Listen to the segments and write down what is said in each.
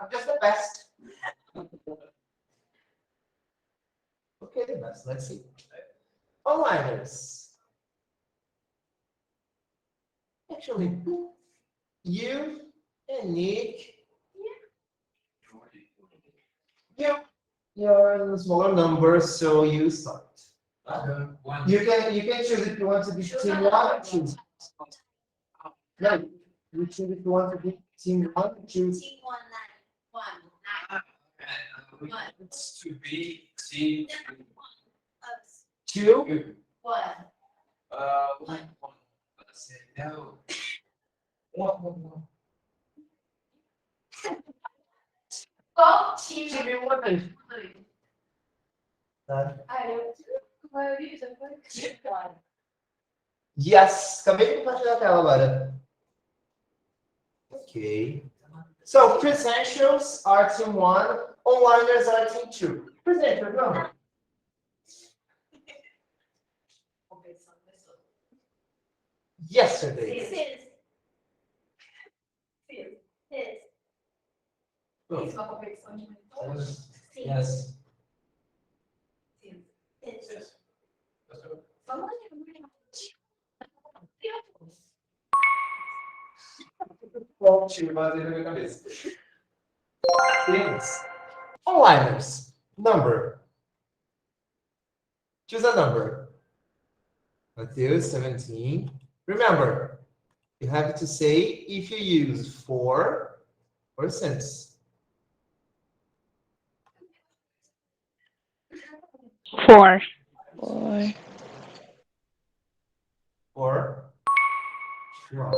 I'm just the best. Okay, let's see. All-liners. Actually, you and Nick, you're in a smaller number, so you start. You can choose if you want to be team one, choose. No, you choose if you want to be team one, choose. Team 1 9 1 It's to be team Two. 1. one. Let's say no. One. Qual time? Time one. Tá. A maioria já foi. Yes, acabei de compartilhar a tela agora. Okay. So presentials are team one, onliners are team two. Presenter, no. Yesterday. Oh. Isso é uma competição de mentores? Sim. Yes. Sim. Yes. Vamos Bom, tiro bater na minha cabeça. Things. Onliners. Number. Choose a number. Matthew 17. Remember, you have to say if you use for or since. 4. Or 2 hours.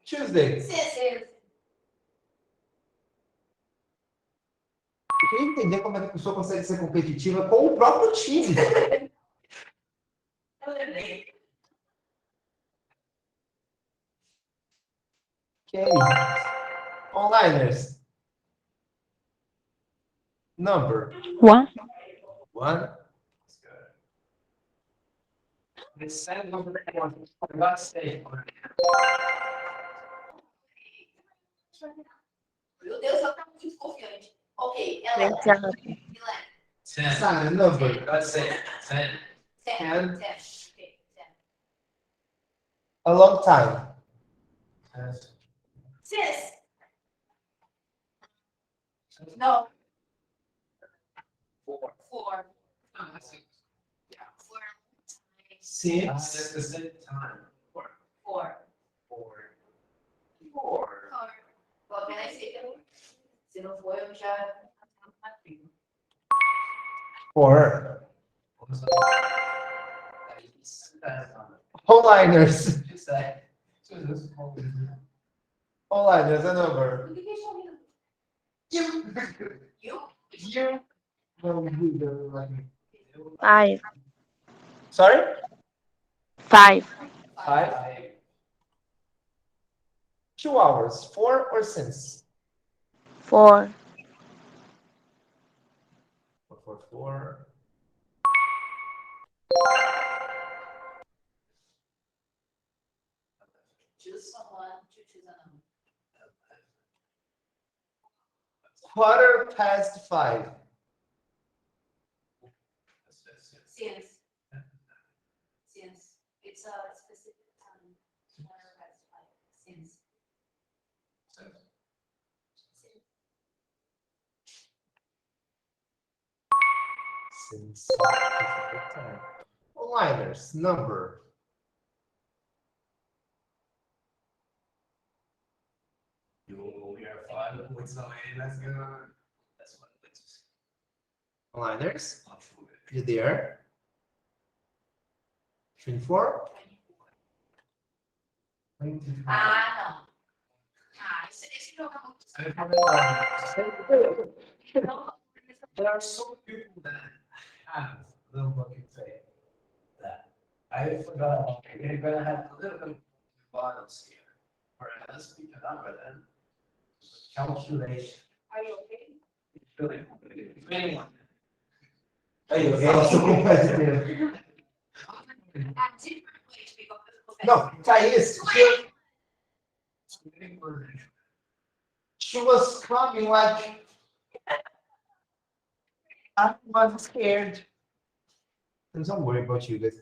Tuesday. Sim. Eu queria entender como é que a pessoa consegue ser competitiva com o próprio time. Eu lembrei. Ok. Onliners. Number. 1. 1. The same number one. Let's say. Meu Deus, ela tá muito confiante. Ok, ela. Exato. 10. Sign a number. Let's say 10. 10. A long time. 6. No. 4. 4. Yeah. 4. At 6. the same time. 4. 4. 4. 4. Bom, peraí, se não for, eu já. 4. Onliners. Onliners, a number. O que eles estão rindo? You. You? No, you don't like me. 5. Sorry? 5. 5. 2 hours. 4 or since? 4. 4. Choose someone to choose a number. 5:15. Since. It's a specific time. 5:15. Since. Since specific time. Onliners, number. We are 5 points away. Let's go. That's what it is. Onliners, you there? 24? Ah, não. Ah, esse jogo é muito. There are some people that have a little bucket faith that I forgot about. They're gonna have a little bit of bottles here. Whereas we can number them. Calculation. Are you okay? Really, anyone. Also competitive. At different ways we go. No, Thais, she was coming like I was scared. I'm so worried about you guys.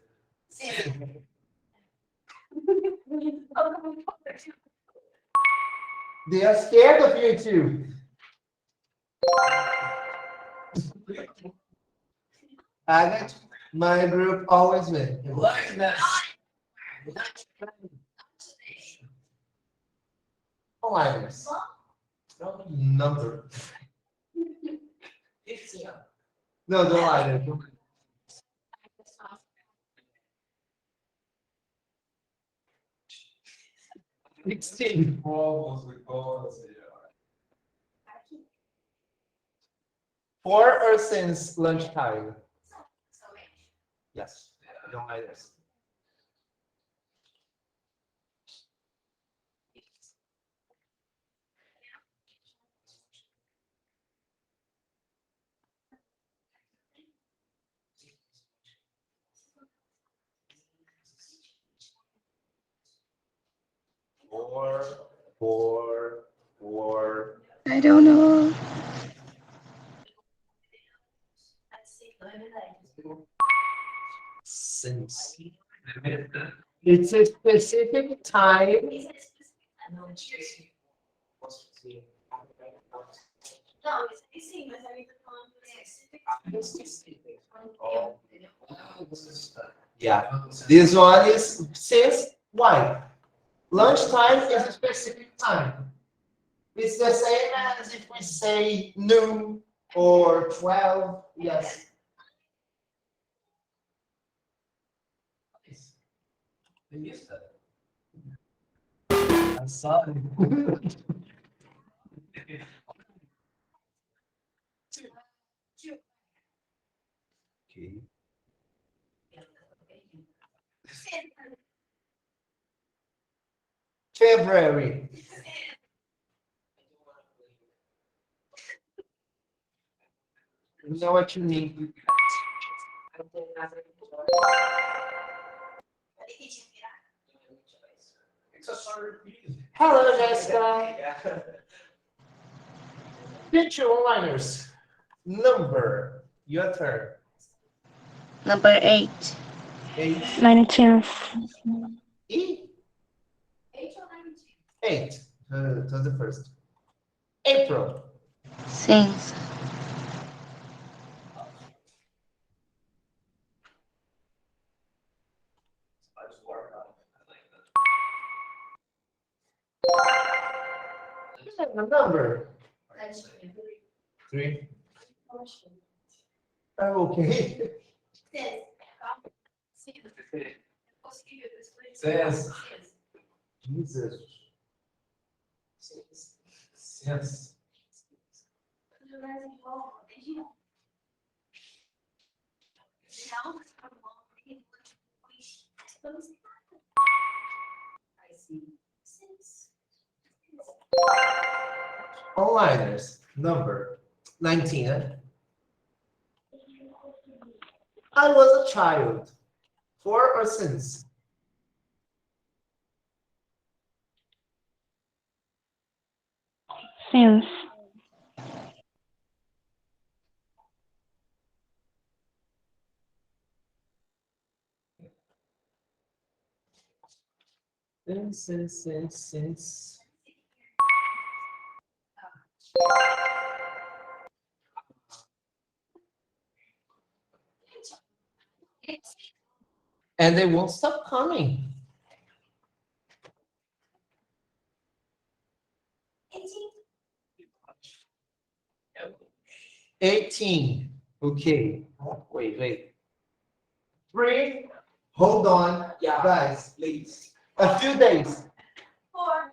They are scared of you too. Agate, my group always win. Like that. Aligners. Number. No, the liner. 16. For or since lunchtime? Yes. I don't like this. Four. I don't know. Since. It's a specific time. No, it's sim, mas a gente tá falando específico. Yeah. This one is since why? Lunchtime is a specific time. It's the same as if we say noon or 12. Yes. They used that. I saw it. Okay. February. You know what you need. It's a short repeat. Hello, Jessica. Picture liners. Number. Your turn. Number 8. 8. 19th. E. 8 or 19? 8. To the first. April. Since. I just work on it. I like that. Number. That's 3. Oh, okay. Says. Jesus. Yes. I see. Onliners. Number 19. I was a child. For or since? Since. Since. And they won't stop coming. 18. Okay. Wait. 3. Hold on. Yeah. Guys, Please. a few days. 4.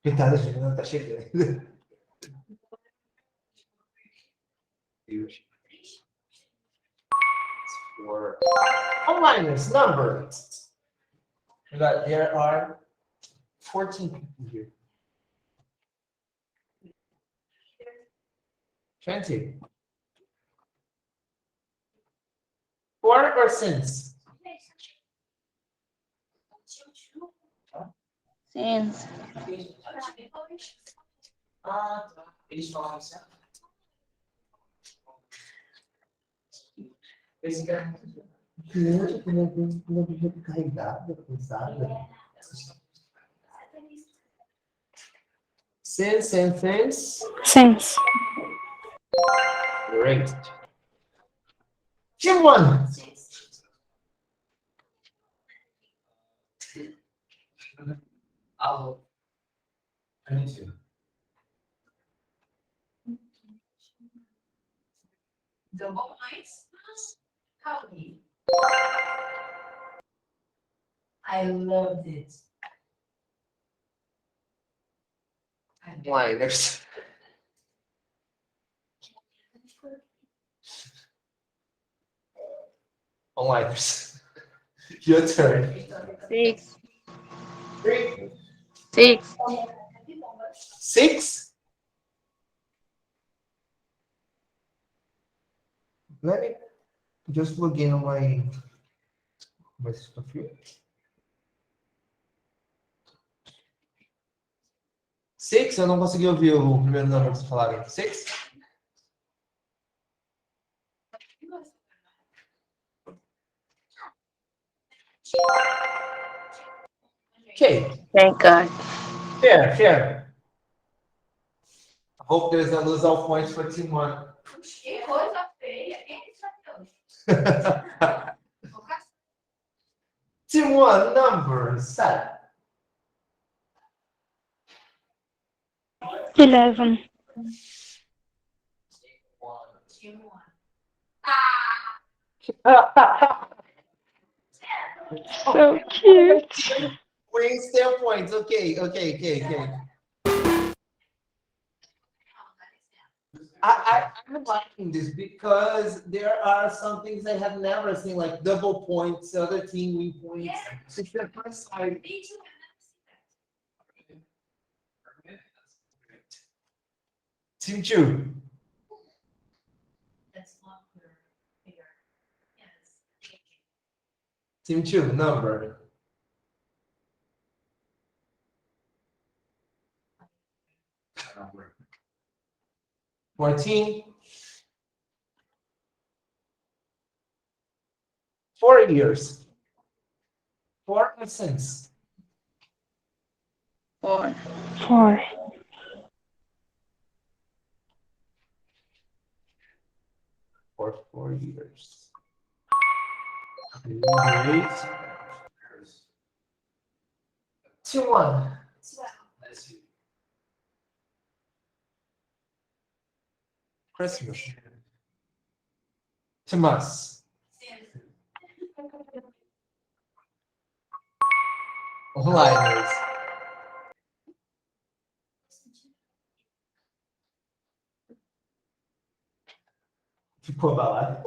Coitada, a gente não tá chegando. For onliners, number. That there are 14 people here. 20. For or since? Since. Eles falam assim. Uma objeto carregada, pensada. Since and since. Since. Great. Team 1. Alô. 22. Double points. How many? I loved it. Liners. Liners. Your turn. 6. 3. 6. 6. Let me just log in on my stuff here. 6? Eu não consegui ouvir o primeiro número que vocês falaram. 6? Okay. Thank God. Fair. I hope there's a lose all points for team 1. Que coisa feia. Quem sabe? Team 1, number 7. 11. So cute. Wings 10 points. Okay. I'm liking this because there are some things I have never seen, like double points, other team win points. Yeah. It's the first time. Me too. Team 2. That's longer. Bigger. Yes. Team 2, number. 14. 4 years. 4 or since. 4. 4 years. Great. 2, 1. Christmas. Tomas. Liners. Ficou abalado?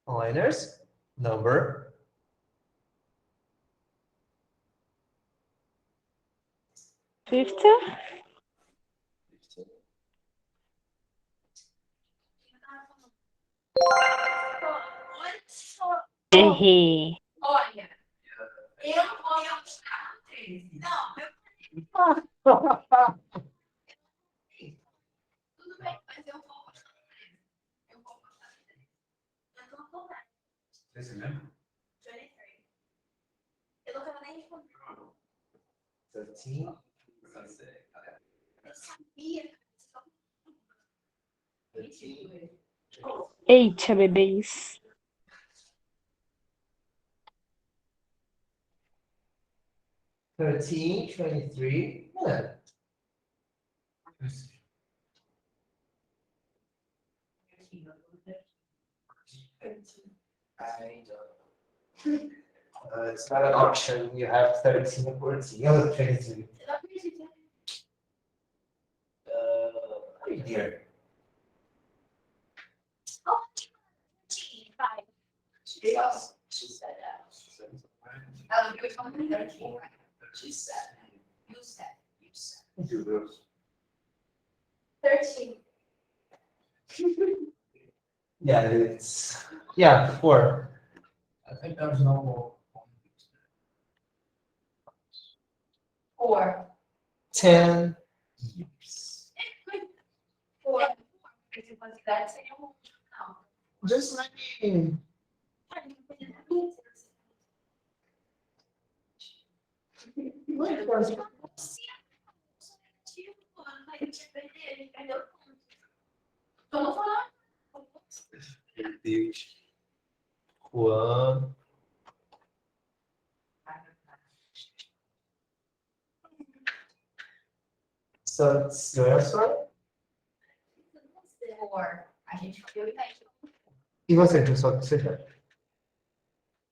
Liners. Number. 50. Hehe. Olha, eu vou buscar 13. Não, tudo bem, mas eu vou buscar 13. Eu vou buscar 13. Eu não vou dar. Esse mesmo? 23. Eu não quero nem responder. 13. Eu sabia. 13. Eita, bebês. 13, 23. Yeah. I don't. It's not an option. You have 13 or 14. Oh, 23. Eu não acredito. Right here. Oh, vai. She said that. You were talking 13, right? She said. You said. You said. Do those. 13. Yeah, it's, yeah, 4. I think there's no more. 4. 10. 4. It was that same. No. Just like me. Vamos falar? Meu Deus. Juan. So it's your answer? 4. A gente viu e tá aí. E você, pessoal, o que você quer?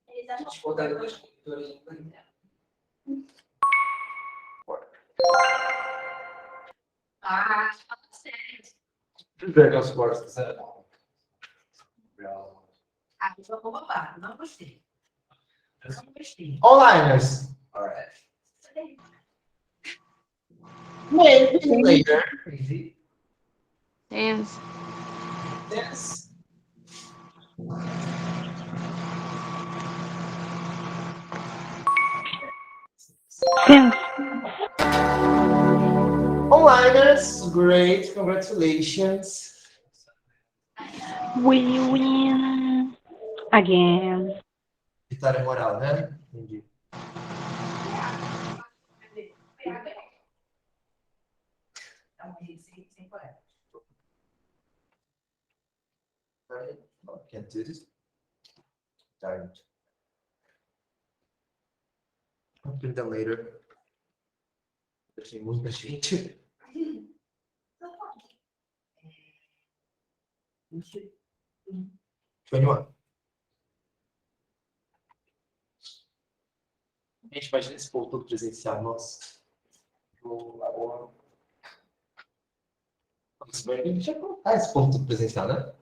Eles acham Deixa eu botar duas escrituras em inglês. Ah, fala sério. Pegar os cortes. Ah, eu vou roubar. Não gostei. Eu não gostei. Onliners. Alright. Maybe later. Maybe. Tense. Yes. Tense. Onliners, great, congratulations. We win again. Vitória moral, né? Entendi. Oh, can't do this. Darn it. I'll do that later. Tem muita gente. 21. Gente, imagina esse povo todo presencial, nossa. Agora. A gente já contar esse povo todo presencial, né?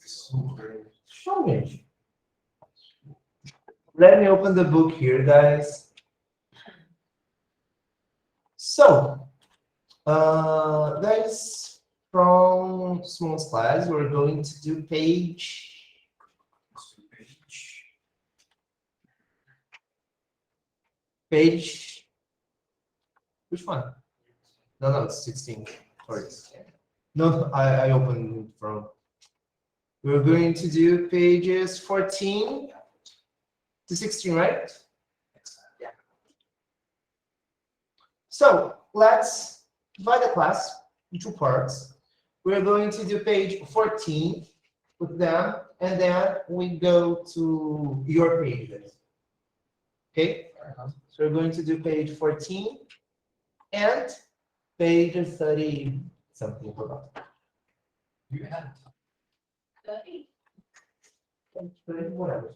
Super. Realmente. Let me open the book here, guys. So, guys, from Simone's class, we're going to do page. Which one? No, it's 16. Sorry. No, I opened from. We're going to do pages 14 to 16, right? Yeah. So let's divide the class in 2 parts. We're going to do page 14 with them, and then we go to your pages. Okay? So we're going to do page 14 and page 30 something forgot. You had 30. Whatever.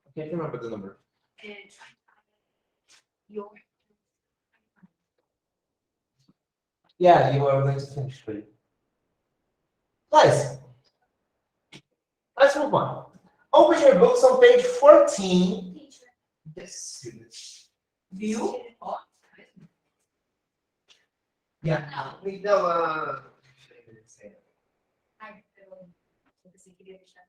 I can't remember the number. And your. Yeah, you are going to finish. Please. Guys, let's move on. Open your books on page 14. Yes. Viu? Ó. Yeah. We know. Ai, eu pensei que queria deixar.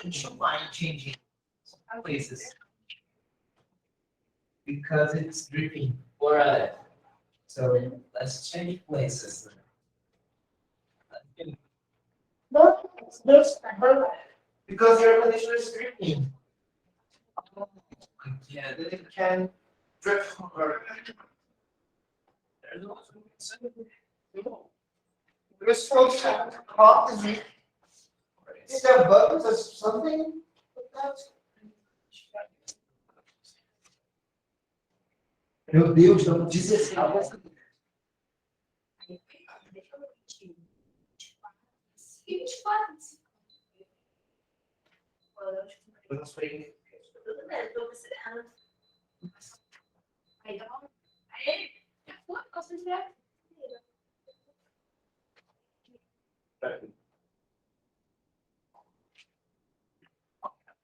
Would you mind changing places? Because it's dripping. Alright. So let's change places. No, there's because your conditioner is dripping. Yeah, Then it can drip over. there's also. You're supposed to hot is it? Is there bubbles or something? Meu Deus, não diz esse nada. Eu não sei.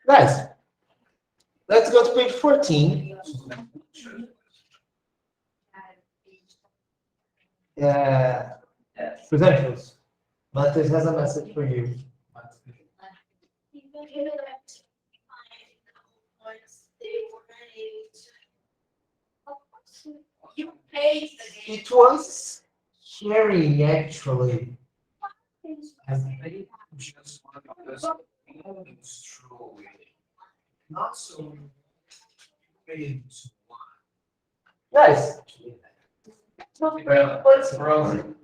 Guys, let's go to page 14. Credentials. Matheus has a message for you. You paid the game. It was scary, actually. I think just one of those things truly. Not so. Made one. Guys, Bro.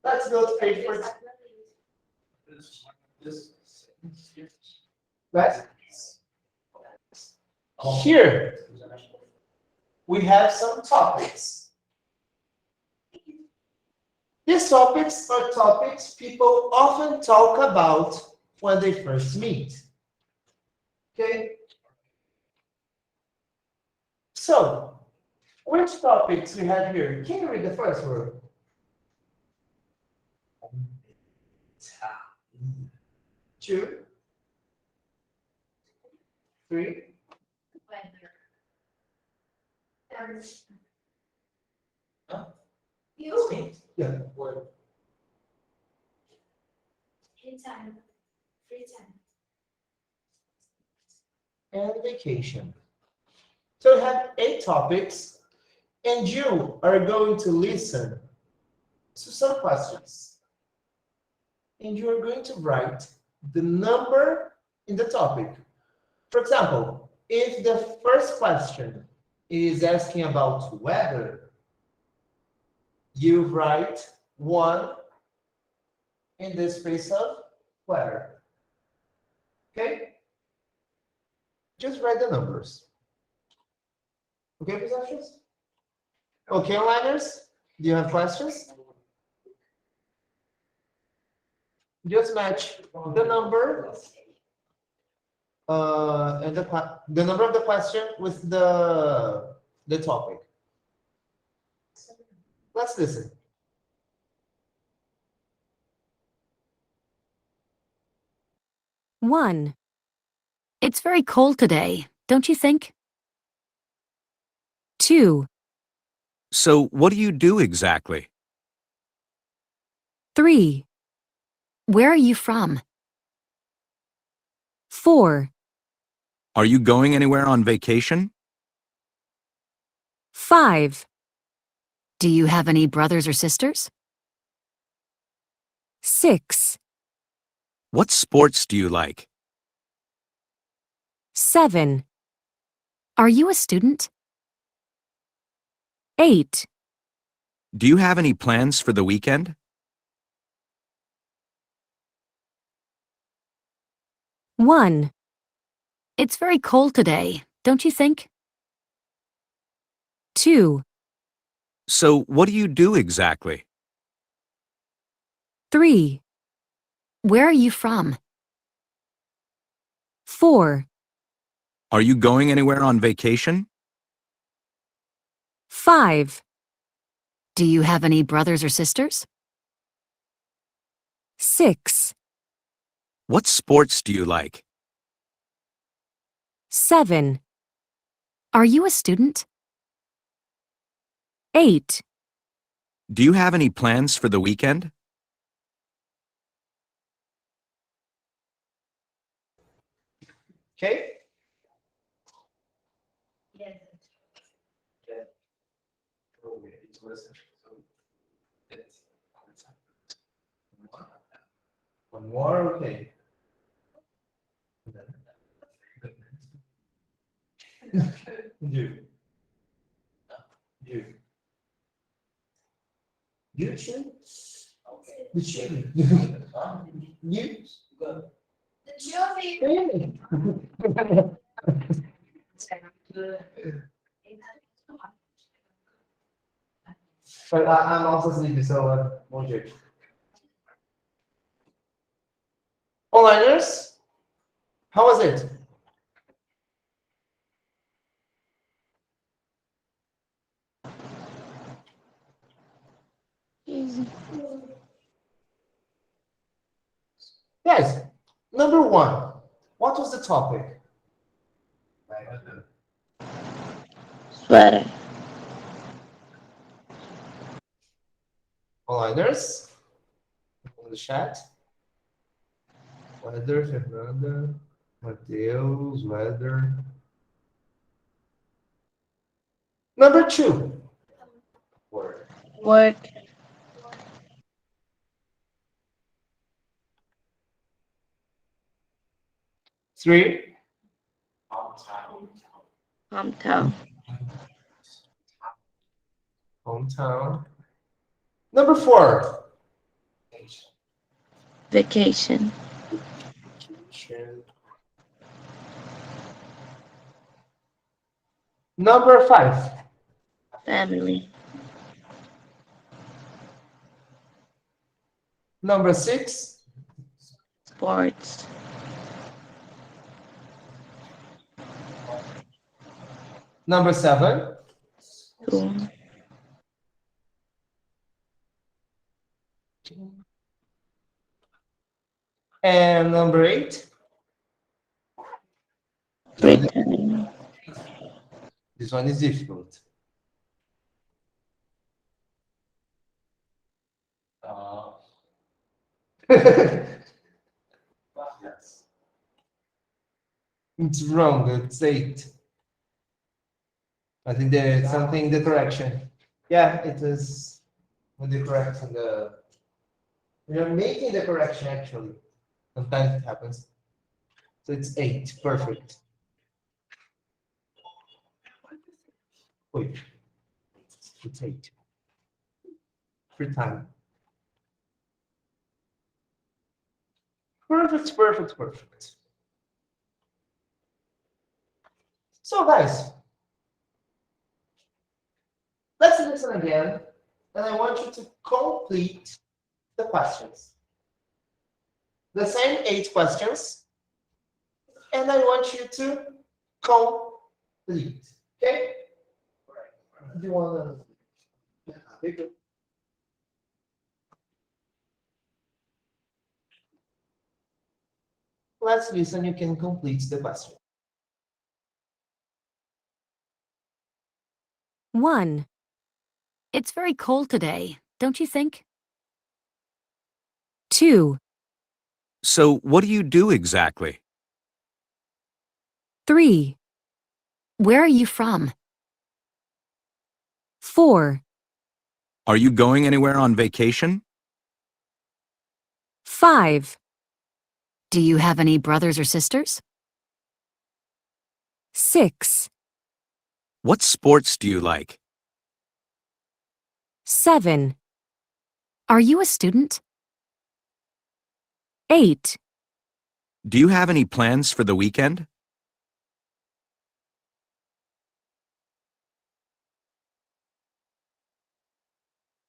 let's go to page 14. Guys, here we have some topics. These topics are topics people often talk about when they first meet. Okay? So, which topics we have here? Can you read the first word? 2, 3. You. Yeah. Free time. Free time. And vacation. So we have 8 topics, and you are going to listen to some questions. And you are going to write the number in the topic. For example, if the first question is asking about weather, you write 1 in the space of weather. Okay? Just write the numbers. Okay, possessions? Okay, onliners? Do you have questions? Just match the number and the number of the question with the topic. Let's listen. 1. It's very cold today, don't you think? 2. So, what do you do exactly? 3. Where are you from? 4. Are you going anywhere on vacation? 5. Do you have any brothers or sisters? 6. What sports do you like? 7. Are you a student? 8. Do you have any plans for the weekend? 1. It's very cold today, don't you think? 2. So, what do you do exactly? 3. Where are you from? 4. Are you going anywhere on vacation? 5. Do you have any brothers or sisters? 6. What sports do you like? 7. Are you a student? 8. Do you have any plans for the weekend? Okay? Yes. One more, okay. You. You. You should. You should. You. The Julie. But I'm also sleepy, so won't you? All-liners, how was it? Easy. Guys, number one, what was the topic? Sweater. All-liners, on the chat. Weather, Fernanda, Mateus, weather. Number two, word. Work. Three, Hometown. hometown. Number four, Vacation. vacation. Number five, Family. number six, Sports. number seven, School. and number eight. Free time. This one is difficult. It's wrong. It's eight. I think there's something the correction. Yeah, it is with the correction. We are making the correction actually. Sometimes it happens. So it's eight. Perfect. Wait. It's eight. Free time. Perfect, perfect, perfect. So guys, let's listen again, and I want you to complete the questions. The same 8 questions, and I want you to complete. Okay? Do you want to? Let's listen. You can complete the question. 1. It's very cold today, don't you think? 2. So, what do you do exactly? 3. Where are you from? 4. Are you going anywhere on vacation? 5. Do you have any brothers or sisters? 6. What sports do you like? 7. Are you a student? 8. Do you have any plans for the weekend?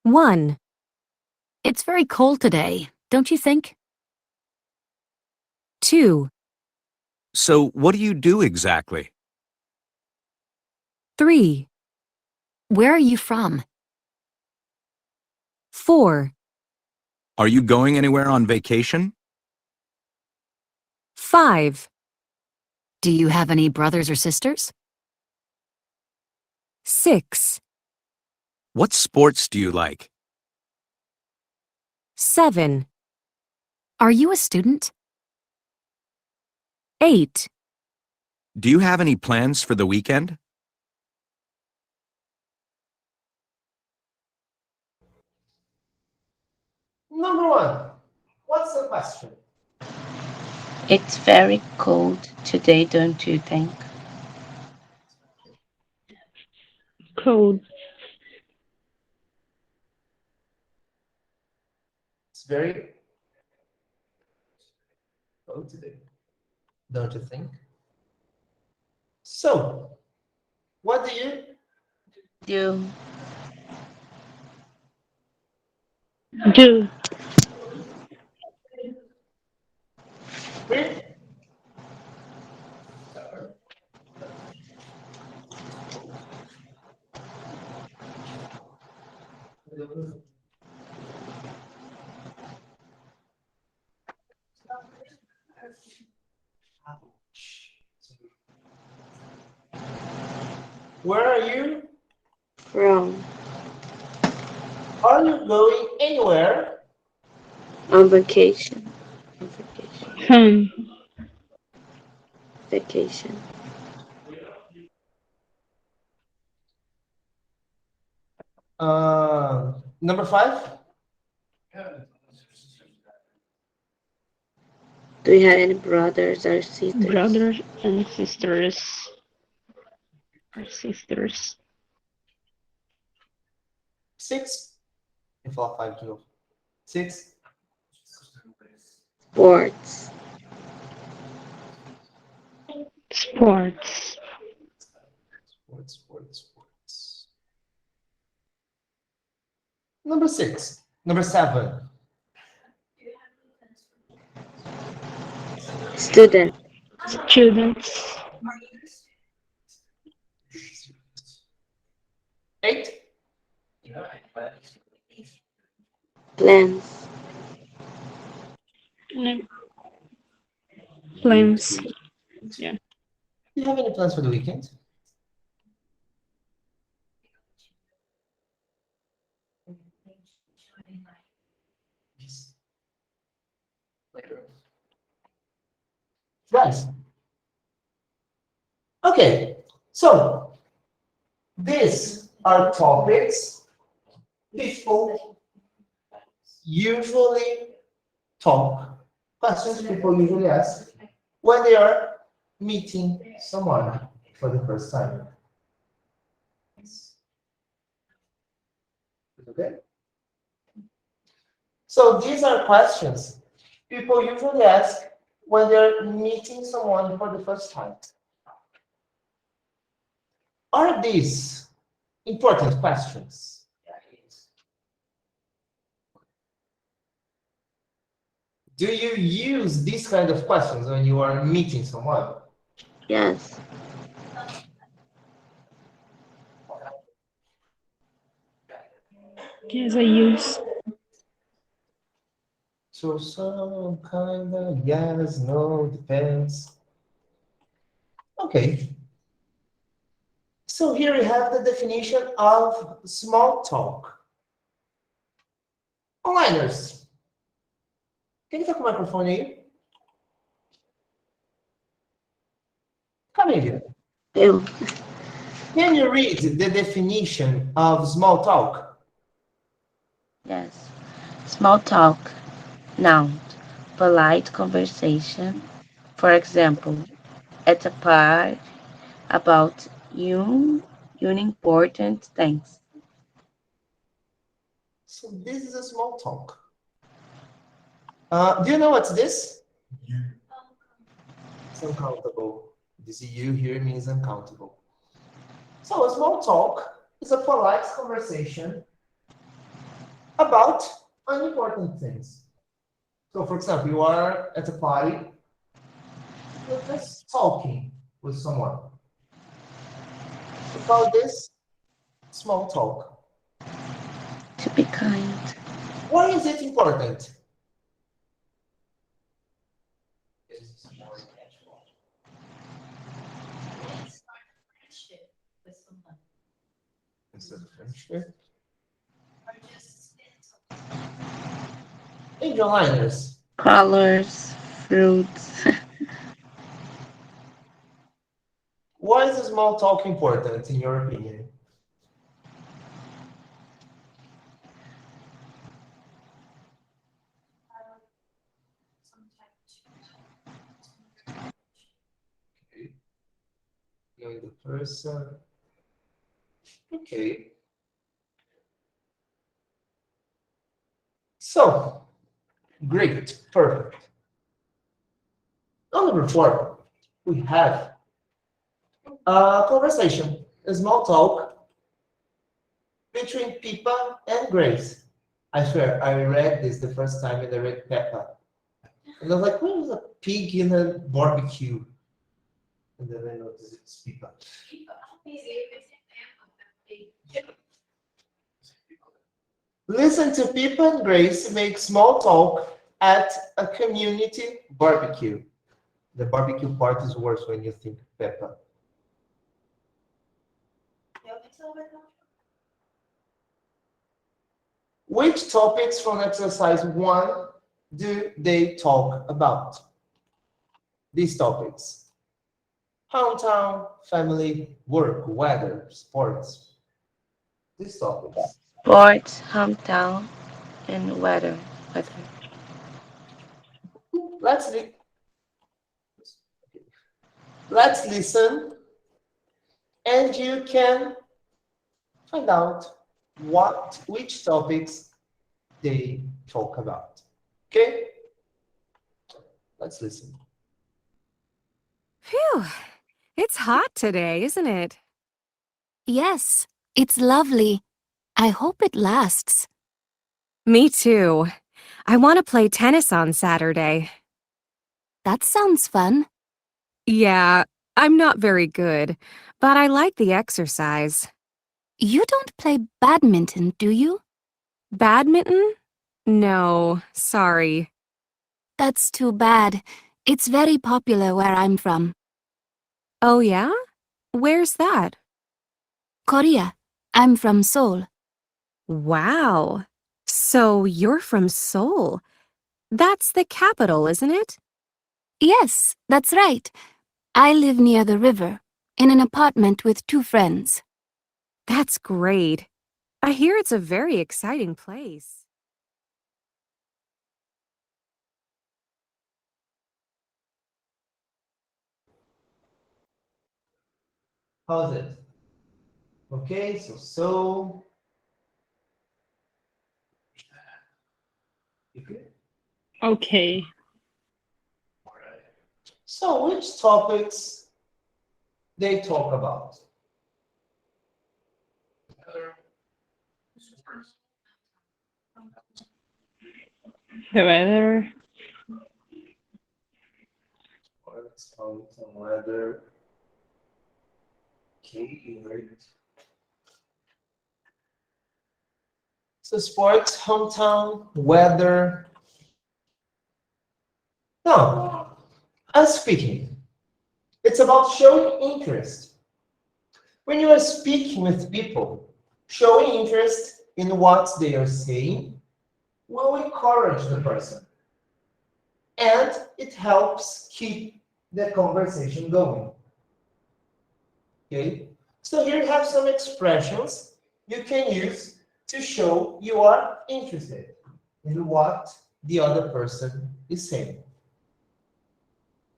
One. It's very cold today, don't you think? 2. So, what do you do exactly? 3. Where are you from? 4. Are you going anywhere on vacation? 5. Do you have any brothers or sisters? 6. What sports do you like? 7. Are you a student? 8. Do you have any plans for the weekend? Number 1. What's the question? It's very cold today, don't you think? Cold. It's very cold today. Don't you think? So, what do you Do. Do. read? Where are you? From. Are you going anywhere? On vacation. On vacation. Vacation. Number 5. Do you have any brothers or sisters? Brothers and sisters. Or sisters. 6. If all 5 to 6. Sports. Sports. Sports. Number 6. Number 7. Student. Students. 8. Plans. No. Plans. Yeah. Do you have any plans for the weekend? Guys. Okay, so these are topics people usually talk, questions people usually ask when they are meeting someone for the first time. Okay? So these are questions people usually ask when they're meeting someone for the first time. Are these important questions? Do you use these kind of questions when you are meeting someone? Yes. Yes, I use. So some kind of yes, no, depends. Okay. So here we have the definition of small talk. Onliners. Can you take a microphone here? Come in here. Eu. Can you read the definition of small talk? Yes. Small talk. Noun. Polite conversation. For example, at a party about unimportant things. So this is a small talk. Do you know what's this? It's uncountable. This U here means uncountable. So a small talk is a polite conversation about unimportant things. So for example, you are at a party, you're just talking with someone. We call this small talk. To be kind. Why is it important? Instead of friendship. Angel liners. Colors. Fruits. Why is small talk important in your opinion? Okay. Knowing the person. Okay. So, great, perfect. Now number 4. we have a conversation, a small talk between Pippa and Grace. I swear, I read this the first time and I read Peppa. And I was like, what is a pig in a barbecue? And then I noticed it's Pippa. Listen to Pippa and Grace make small talk at a community barbecue. The barbecue part is worse when you think Peppa. Which topics from exercise 1 do they talk about? These topics: hometown, family, work, weather, sports. These topics. Sports, hometown, and weather. Let's listen, and you can find out which topics they talk about. Okay? Let's listen. Phew. It's hot today, isn't it? Yes, it's lovely. I hope it lasts. Me too. I want to play tennis on Saturday. That sounds fun. Yeah, I'm not very good, but I like the exercise. You don't play badminton, do you? Badminton? No, sorry. That's too bad. It's very popular where I'm from. Oh yeah? Where's that? Korea. I'm from Seoul. Wow. So you're from Seoul. That's the capital, isn't it? Yes, that's right. I live near the river, in an apartment with 2 friends. That's great. I hear it's a very exciting place. How's it? Okay, so. You good? Okay. So which topics they talk about? The weather. Let's count some weather. Okay, great. So sports, hometown, weather. No, I'm speaking. It's about showing interest. When you are speaking with people, showing interest in what they are saying will encourage the person. And it helps keep the conversation going. Okay? So here you have some expressions you can use to show you are interested in what the other person is saying.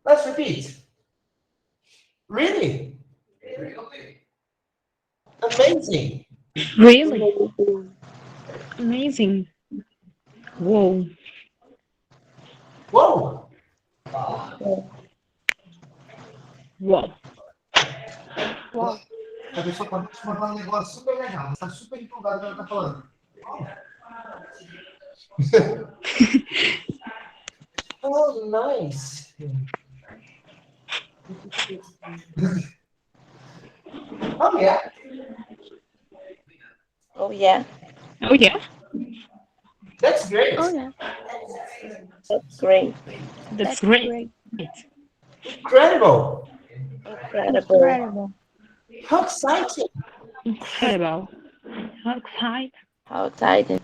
Let's repeat. Really? Amazing. Really? Amazing. Whoa. Whoa. Whoa. A pessoa acabou de falar um negócio super legal, está super empolgada com o que ela está falando. Oh, nice. Oh, yeah. Oh yeah. Oh yeah. That's great. Oh yeah. That's great. That's great. Incredible. Incredible. How exciting. Incredible. How excited. How excited.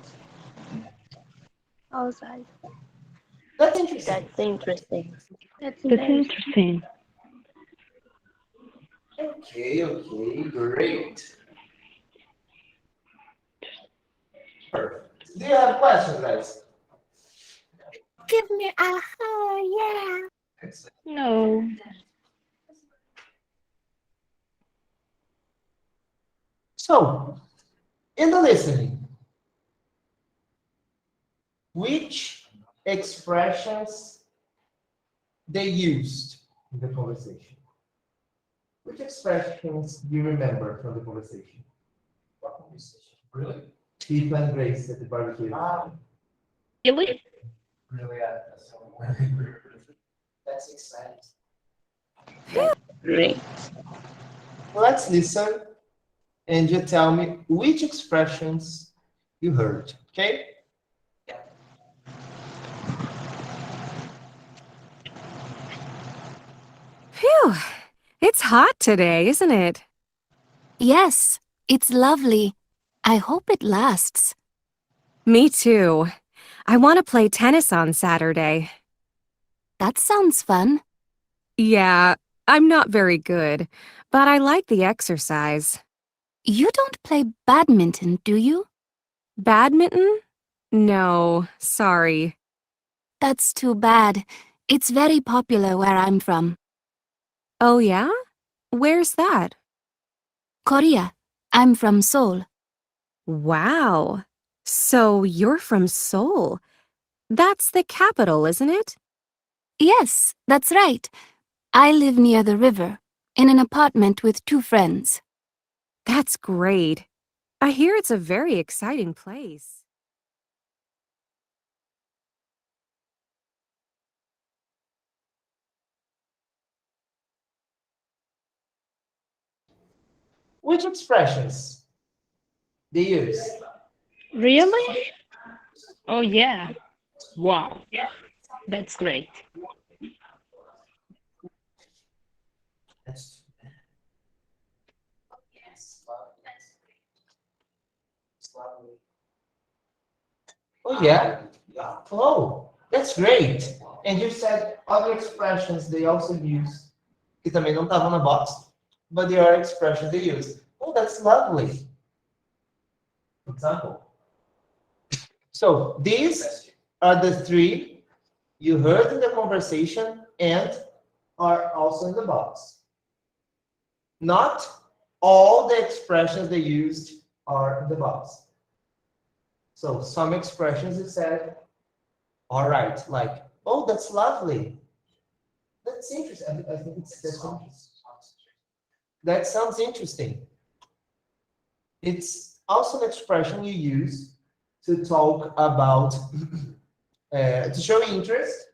That's interesting. That's interesting. That's interesting. Okay, great. Perfect. Do you have questions, guys? Give me a yeah. No. So, in the listening, which expressions they used in the conversation? Which expressions do you remember from the conversation? What conversation? Really? Keith and Grace at the barbecue. Really? Really, That's exciting. Great. Let's listen and you tell me which expressions you heard, okay? Phew, it's hot today, isn't it? Yes, it's lovely. I hope it lasts. Me too. I want to play tennis on Saturday. That sounds fun. Yeah, I'm not very good, but I like the exercise. You don't play badminton, do you? Badminton? No, sorry. That's too bad. It's very popular where I'm from. Oh yeah? Where's that? Korea. I'm from Seoul. Wow. So you're from Seoul. That's the capital, isn't it? Yes, that's right. I live near the river, in an apartment with 2 friends. That's great. I hear it's a very exciting place. Which expressions they use? Really? Oh, yeah. Wow. That's great. That's Yes. That's Oh yeah? Oh, that's great. And you said other expressions they also use, que também não estavam na box, but there are expressions they use. Oh, that's lovely. Example. So these are the 3 you heard in the conversation and are also in the box. Not all the expressions they used are in the box. So some expressions you said, all right, like, oh, that's lovely. That's interesting. I think that's interesting. That sounds interesting. It's also an expression you use to talk about, to show interest,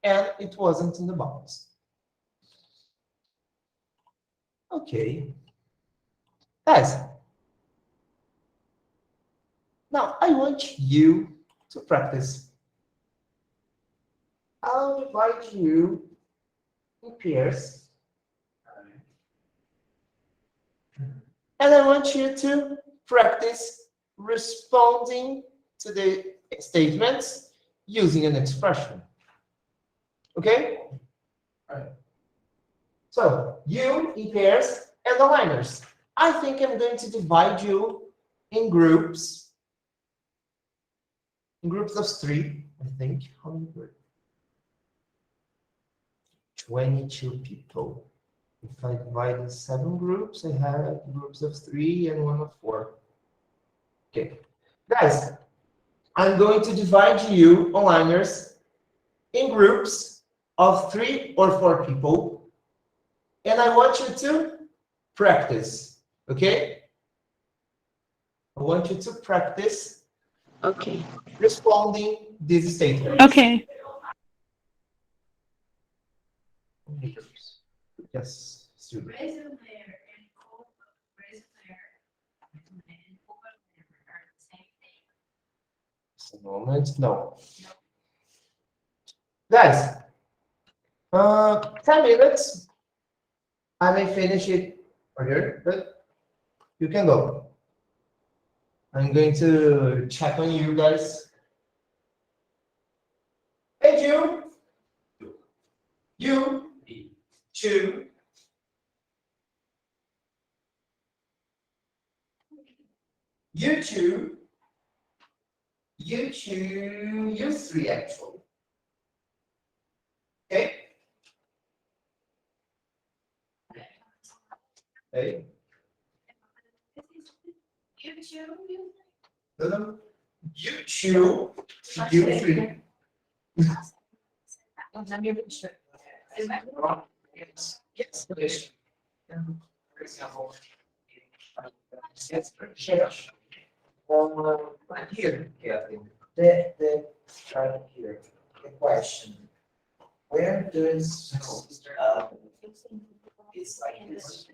and it wasn't in the box. Okay. Guys, now I want you to practice. I'll invite you in pairs. And I want you to practice responding to the statements using an expression. Okay? Right. So, you in pairs and the liners. I think I'm going to divide you in groups. In groups of 3, I think. How many groups? 22 people. If I divide in 7 groups, I have groups of 3 and 1 of 4. Okay. Guys, I'm going to divide you, onliners, in groups of 3 or 4 people. And I want you to practice. Okay? I want you to practice Okay. responding these statements. Okay. Yes, student. Resume and resume and vocabulary are the same thing. Just a moment. No. Guys, 10 minutes. I may finish it earlier, but you can go. I'm going to check on you guys. Hey, you. You. 2. You 2. You 2. You 3, actually. Okay? Hey. You choose, you No, no. You 2. You 3. I'm not even sure. Yes, please. For example, it's share. Here, Kevin, right here, the question. Where does, it's like this.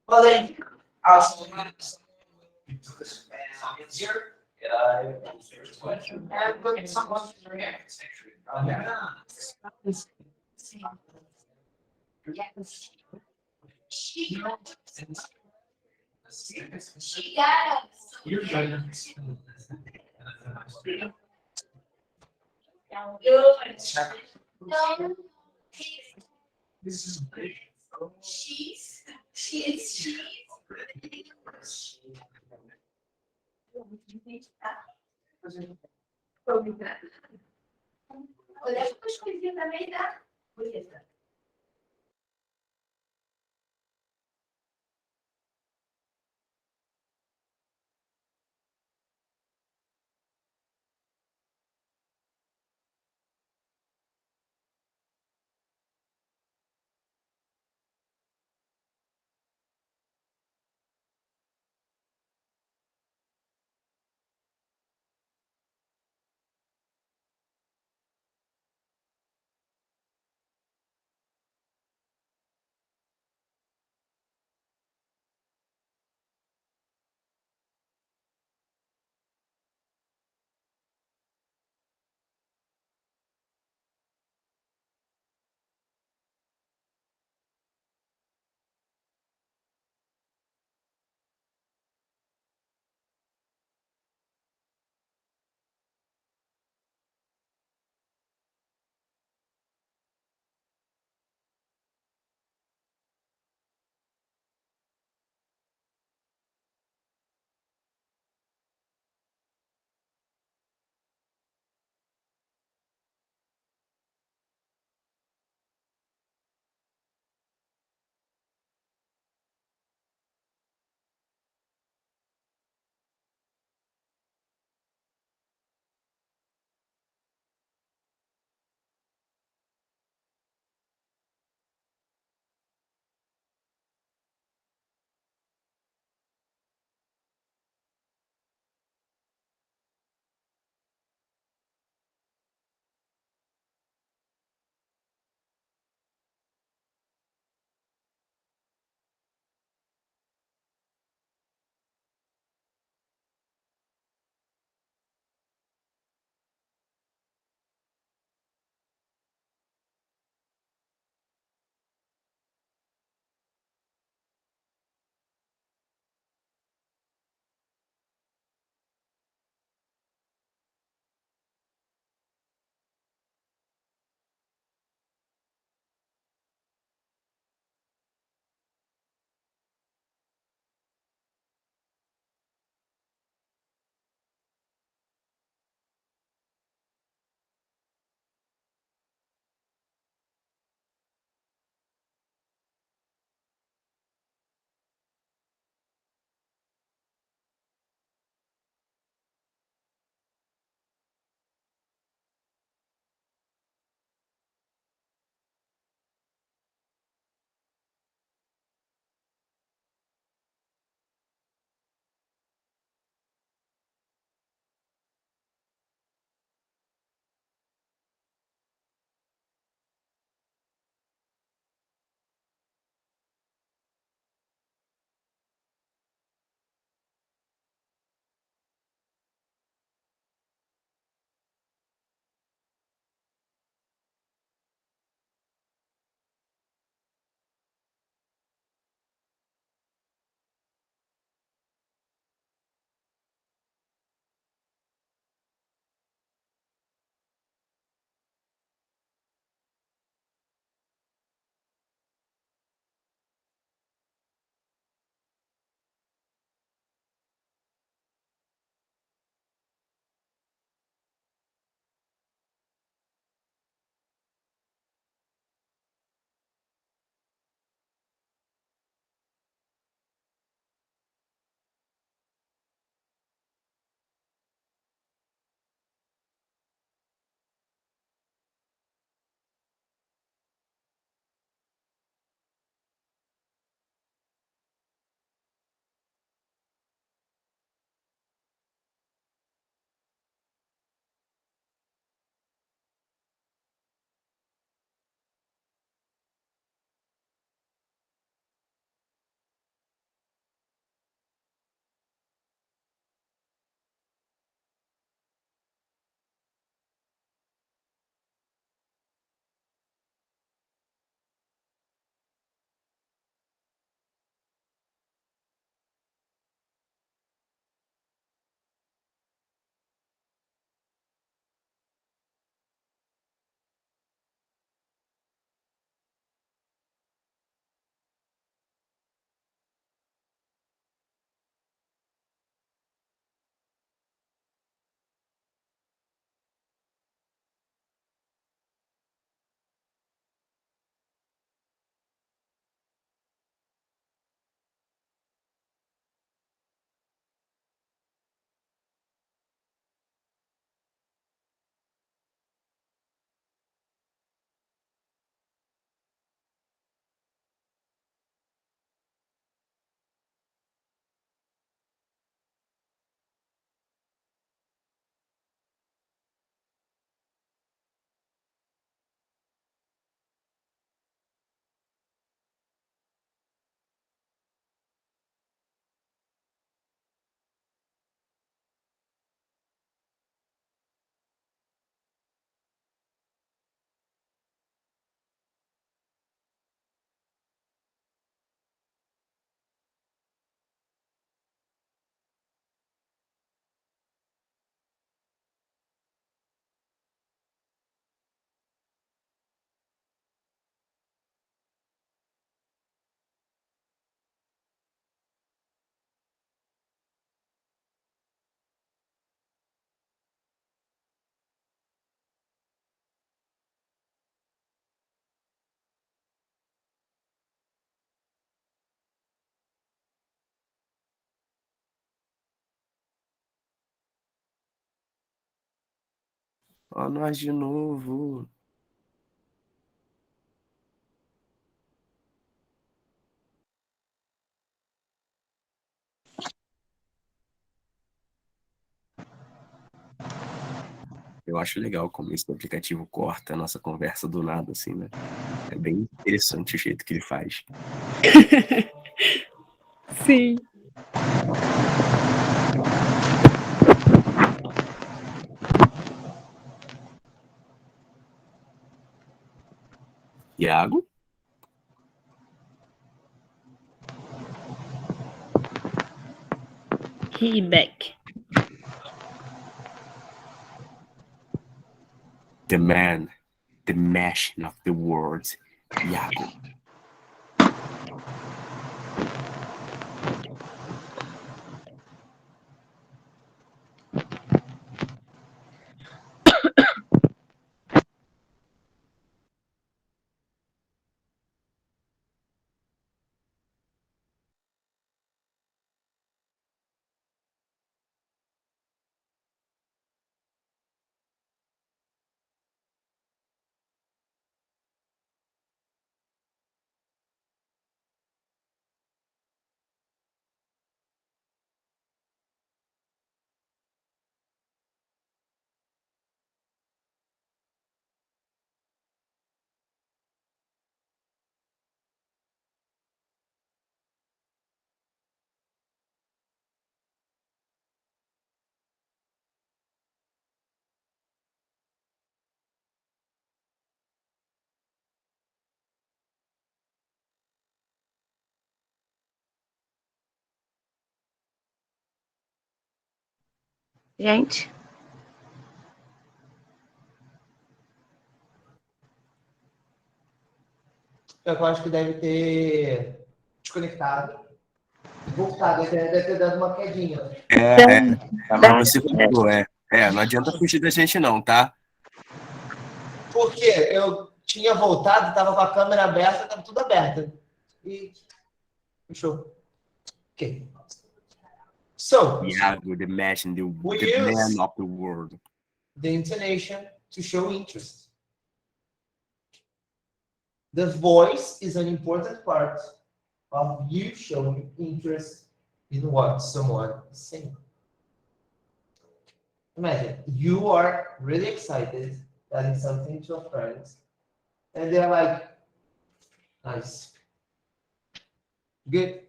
Well, then, also, here, first question. And look, someone to react, actually. Yes. She got She got us. You're good. Good. No. This is great. She's. She is she. Podemos conhecer também, tá? Bonita. Ó, nós de novo. Eu acho legal como esse aplicativo corta a nossa conversa do nada, assim, né? É bem interessante o jeito que ele faz. Sim. Iago? He back. The man, the machine of the words. Iago. Gente, Eu acho que deve ter desconectado e voltado. Deve ter dado uma quedinha. Mas você falou, não adianta fugir da gente não, tá? Porque eu tinha voltado, estava com a câmera aberta, estava tudo aberto. E fechou. Ok. So, Iago, the machine, the man of the world. the intonation to show interest. The voice is an important part of you showing interest in what someone is saying. Imagine, you are really excited telling something to a friend, and they're like, nice. Good.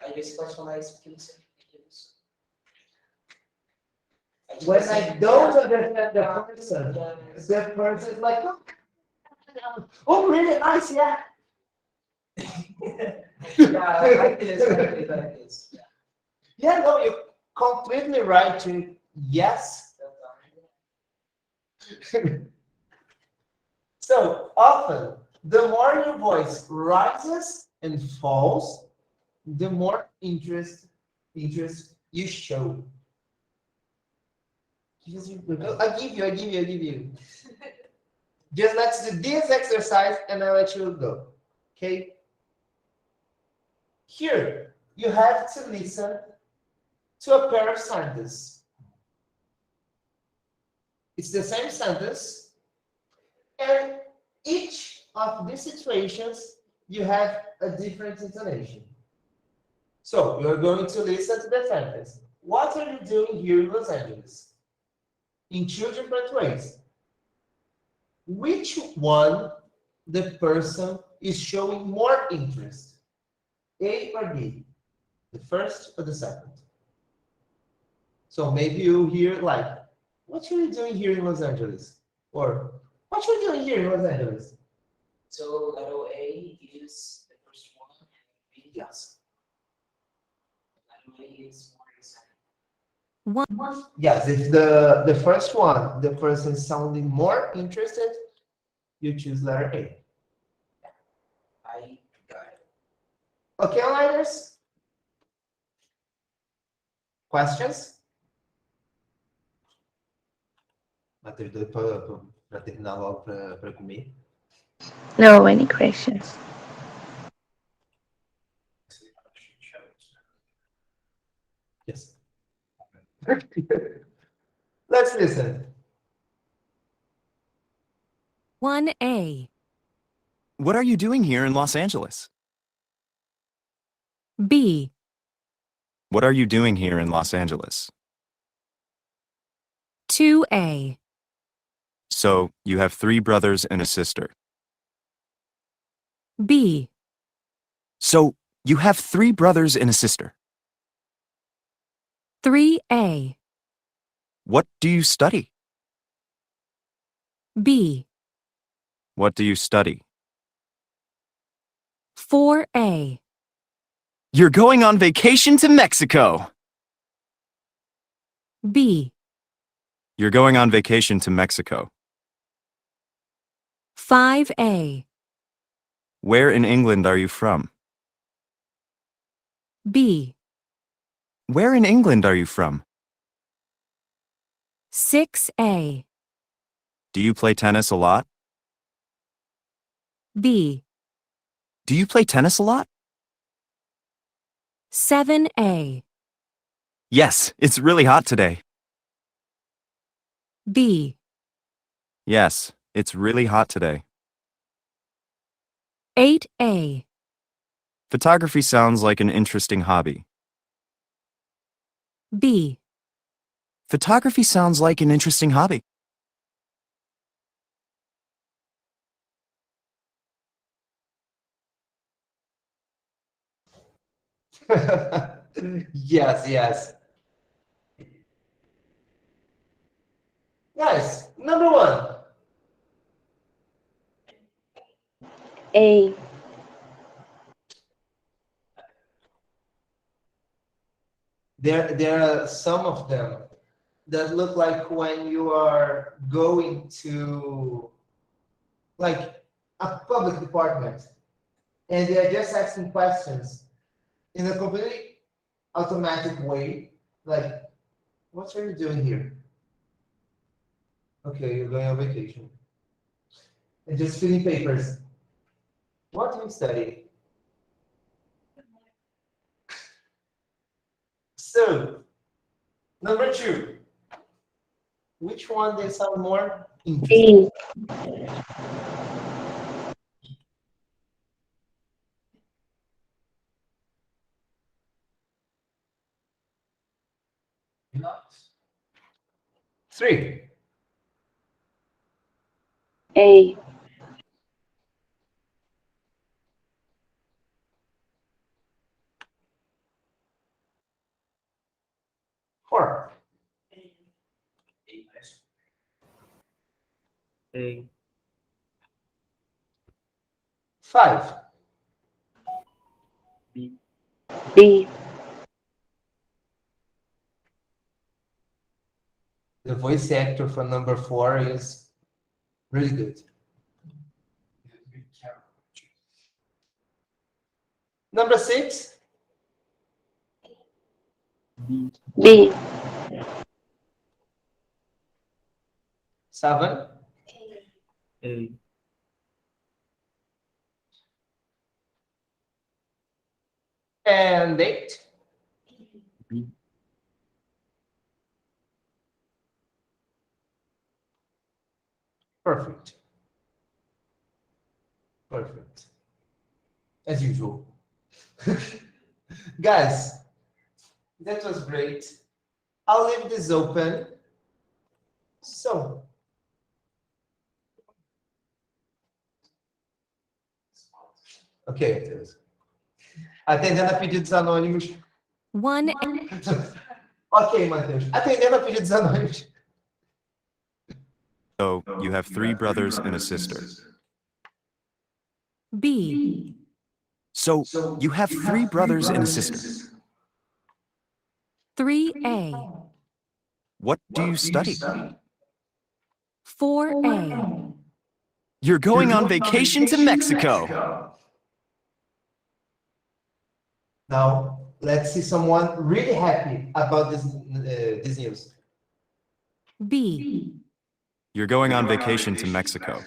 Aí você pode falar isso porque você When I don't understand the person is like, oh, really nice, yeah. like this. Yeah, no, you're completely right to yes. So often, the more your voice rises and falls, the more interest you show. I give you. Just let's do this exercise and I'll let you go. Okay? Here, you have to listen to a pair of sentences. It's the same sentence, and each of these situations, you have a different intonation. So, you're going to listen to the sentence. What are you doing here in Los Angeles? In two different ways. Which one the person is showing more interest? A or B? The first or the second? So maybe you hear like, what are you doing here in Los Angeles? Or, what are you doing here in Los Angeles? So letter A is the first one, and B Yes. letter A is more exciting. Yes, if the first one, the person sounding more interested, you choose letter A. I got it. Okay, onliners? Questions? Bater doido para terminar logo para comer. no, any questions? Yes. Let's listen. 1A, What are you doing here in Los Angeles? B, What are you doing here in Los Angeles? 2A, So, you have 3 brothers and a sister. B, So, you have 3 brothers and a sister. 3A, What do you study? B, What do you study? 4A, You're going on vacation to Mexico! B, You're going on vacation to Mexico. 5A, Where in England are you from? B, Where in England are you from? 6A, Do you play tennis a lot? B, Do you play tennis a lot? 7A, Yes, it's really hot today. B, Yes, it's really hot today. 8A, Photography sounds like an interesting hobby. B, Photography sounds like an interesting hobby. Yes, yes. Guys, number 1. A. There are some of them that look like when you are going to like a public department and they are just asking questions in a completely automatic way, like, what are you doing here? Okay, you're going on vacation. And just filling papers. What do you study? So, number 2. Which one they sound more interesting? B. Enough. 3. A. 4. A. 5. B. The voice actor for number 4 is really good. Number 6. B. 7. A. And 8. B. Perfect. Perfect. As usual. Guys, that was great. I'll leave this open. So, ok, Matheus. Atendendo a pedidos anônimos. 1A, Ok, Matheus. Atendendo a pedidos anônimos. So, you have 3 brothers and a sister. B, So, you have 3 brothers and a sister. 3A, What do you study? 4A, You're going on vacation to Mexico. Now, let's see someone really happy about this news. B, You're going on vacation to Mexico.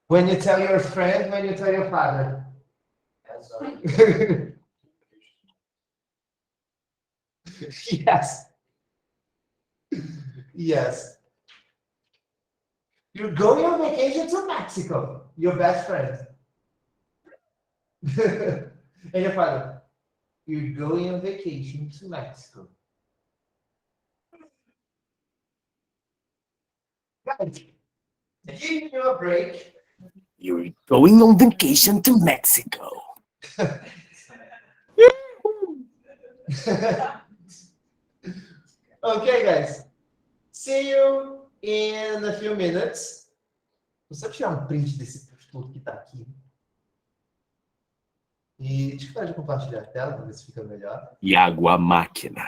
When you tell your friend, when you tell your father. Yes. Yes. You're going on vacation to Mexico. Your best friend. And your father. You're going on vacation to Mexico. Guys, give you a break. You're going on vacation to Mexico. Okay, guys. See you in a few minutes. Vou tirar um print desse tudo que tá aqui. E deixa eu parar de compartilhar a tela para ver se fica melhor. Iago, a máquina.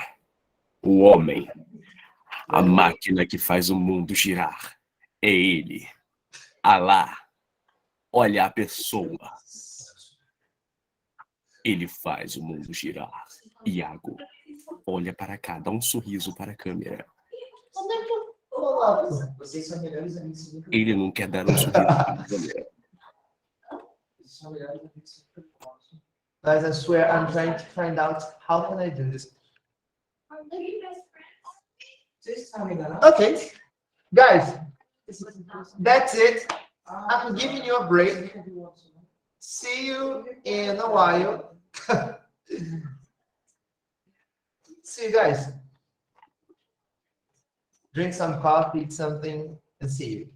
O homem. A máquina que faz o mundo girar. É ele. Alá. Olha a pessoa. Ele faz o mundo girar. Iago. Olha para cá, dá um sorriso para a câmera. Onde é que eu coloco? Vocês são melhores amigos do que Ele não quer dar um sorriso para a câmera. Guys, I swear I'm trying to find out how can I do this. Okay, guys, that's it. I'm giving you a break. See you in a while. See you guys. Drink some coffee, eat something, and see you.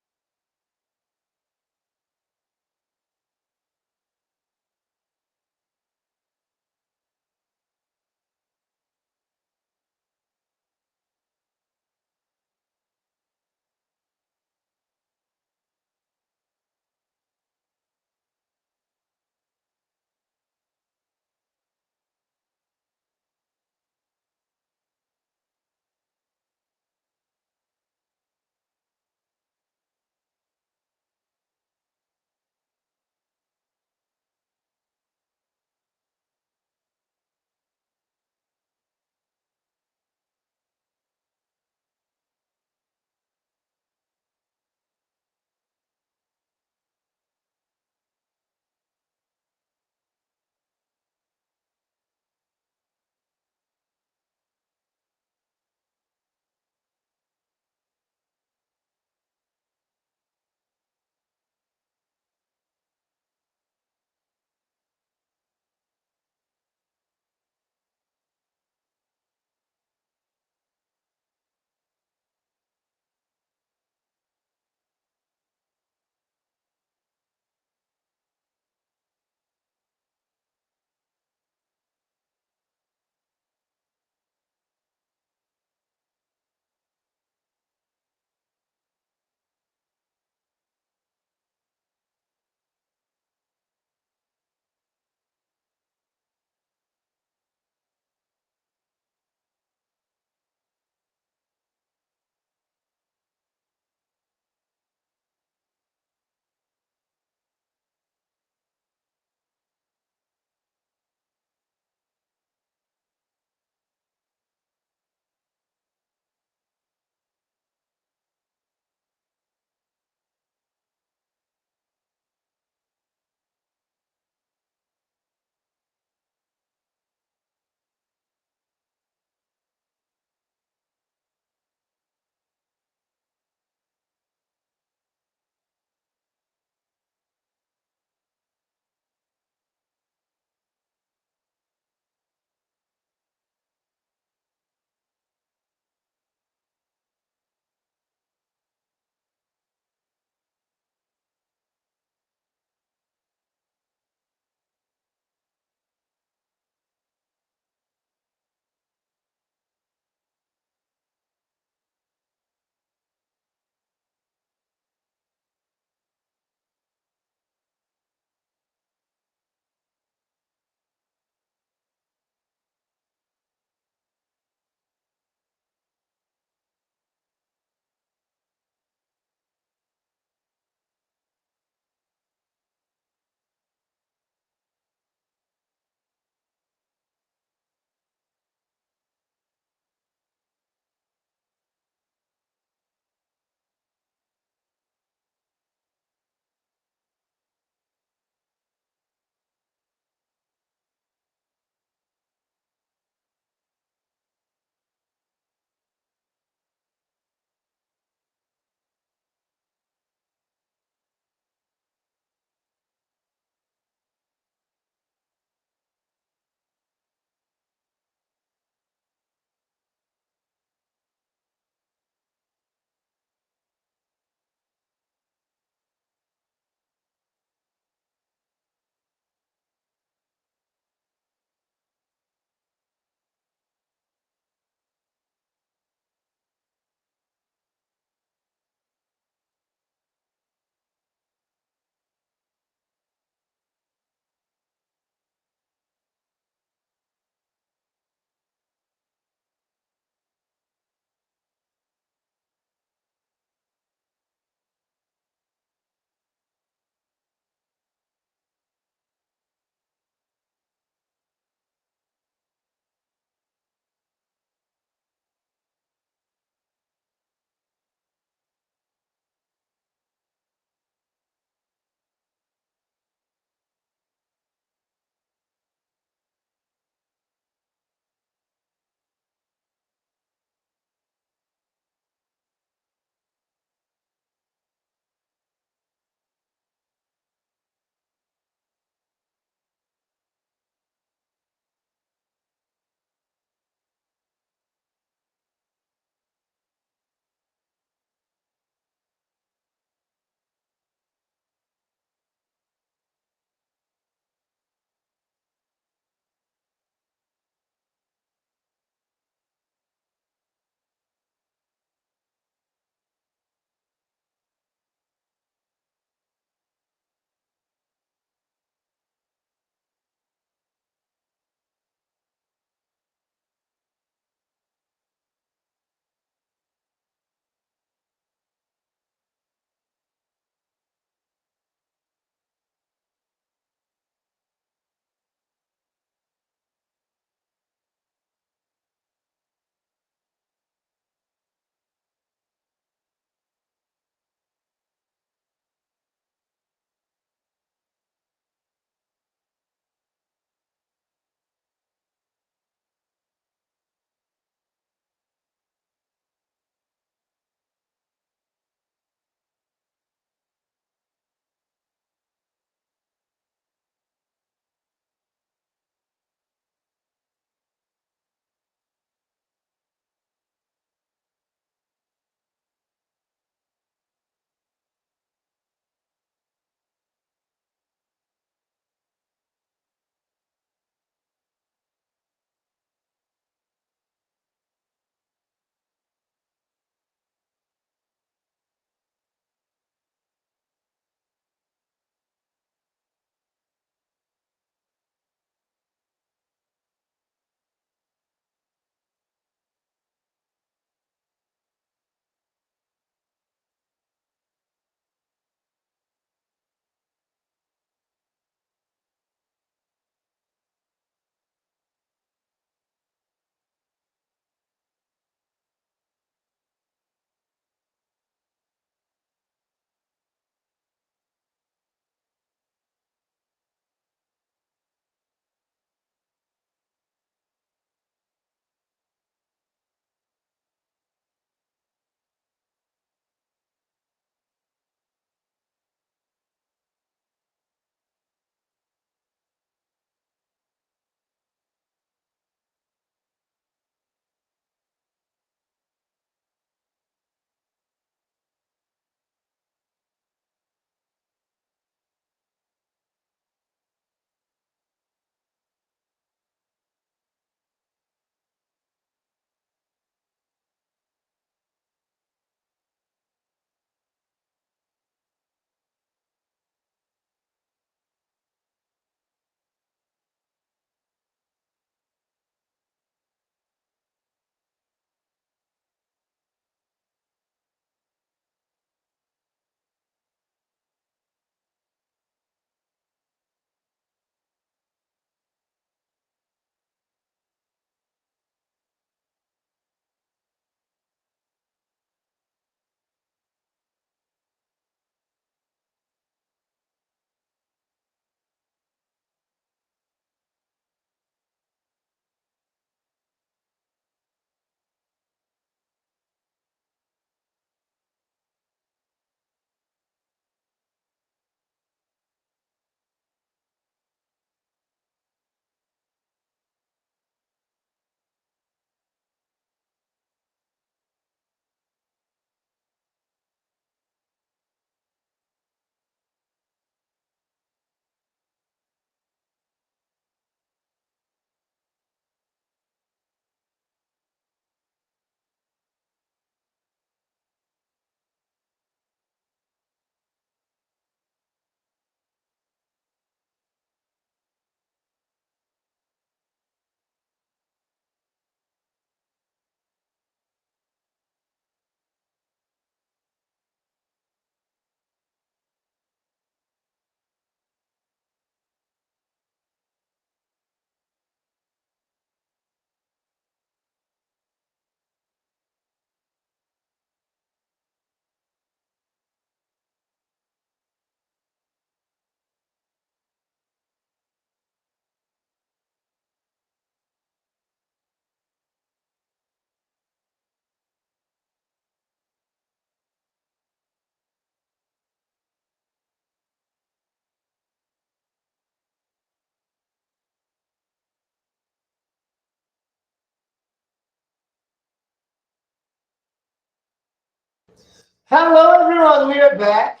Hello, everyone. We are back.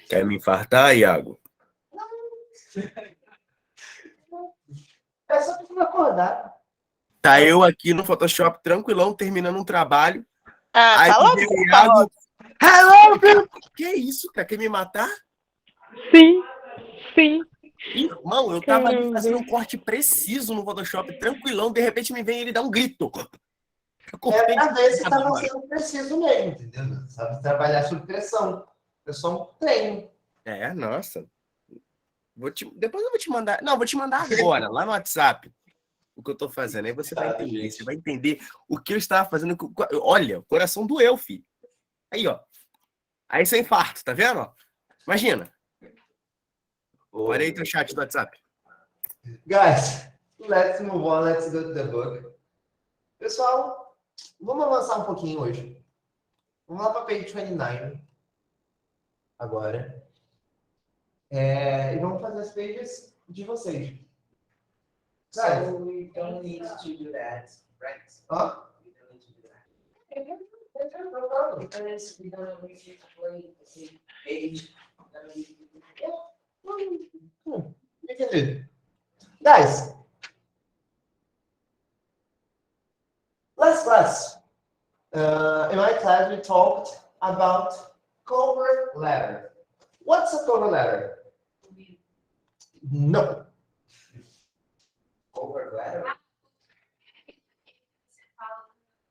Quer me infartar, Iago? É só pra acordar. Tá eu aqui no Photoshop, tranquilão, terminando um trabalho. Ah, Aí cala a vem o boca, Iago. Hello, people! Que isso, cara? Quer me matar? Sim, sim. Irmão, eu tava ali Caramba. fazendo um corte preciso no Photoshop, tranquilão, de repente me vem ele dar um grito. Eu É cortei pra ver se nada estava agora. sendo preciso mesmo, entendeu? Sabe trabalhar sob pressão. É só um treino. É, nossa. Depois eu vou te mandar. Não, vou te mandar agora, lá no WhatsApp, o que eu tô fazendo. Aí você vai entender. Você vai entender o que eu estava fazendo. Olha, o coração doeu, filho. Aí, ó. Aí você infarto, tá vendo? Ó? Imagina. Olha aí teu chat do WhatsApp. Guys, let's move on. Let's go to the book. Pessoal, vamos avançar um pouquinho hoje. Vamos lá para page 29. Agora. E vamos fazer as pages de vocês. So we don't need to do that, right? Ó. We don't need to do that. Because we're gonna repeat the same page. Entendi. Guys, last class, in my class, we talked about cover letter. What's a cover letter? No. Over letter. Você fala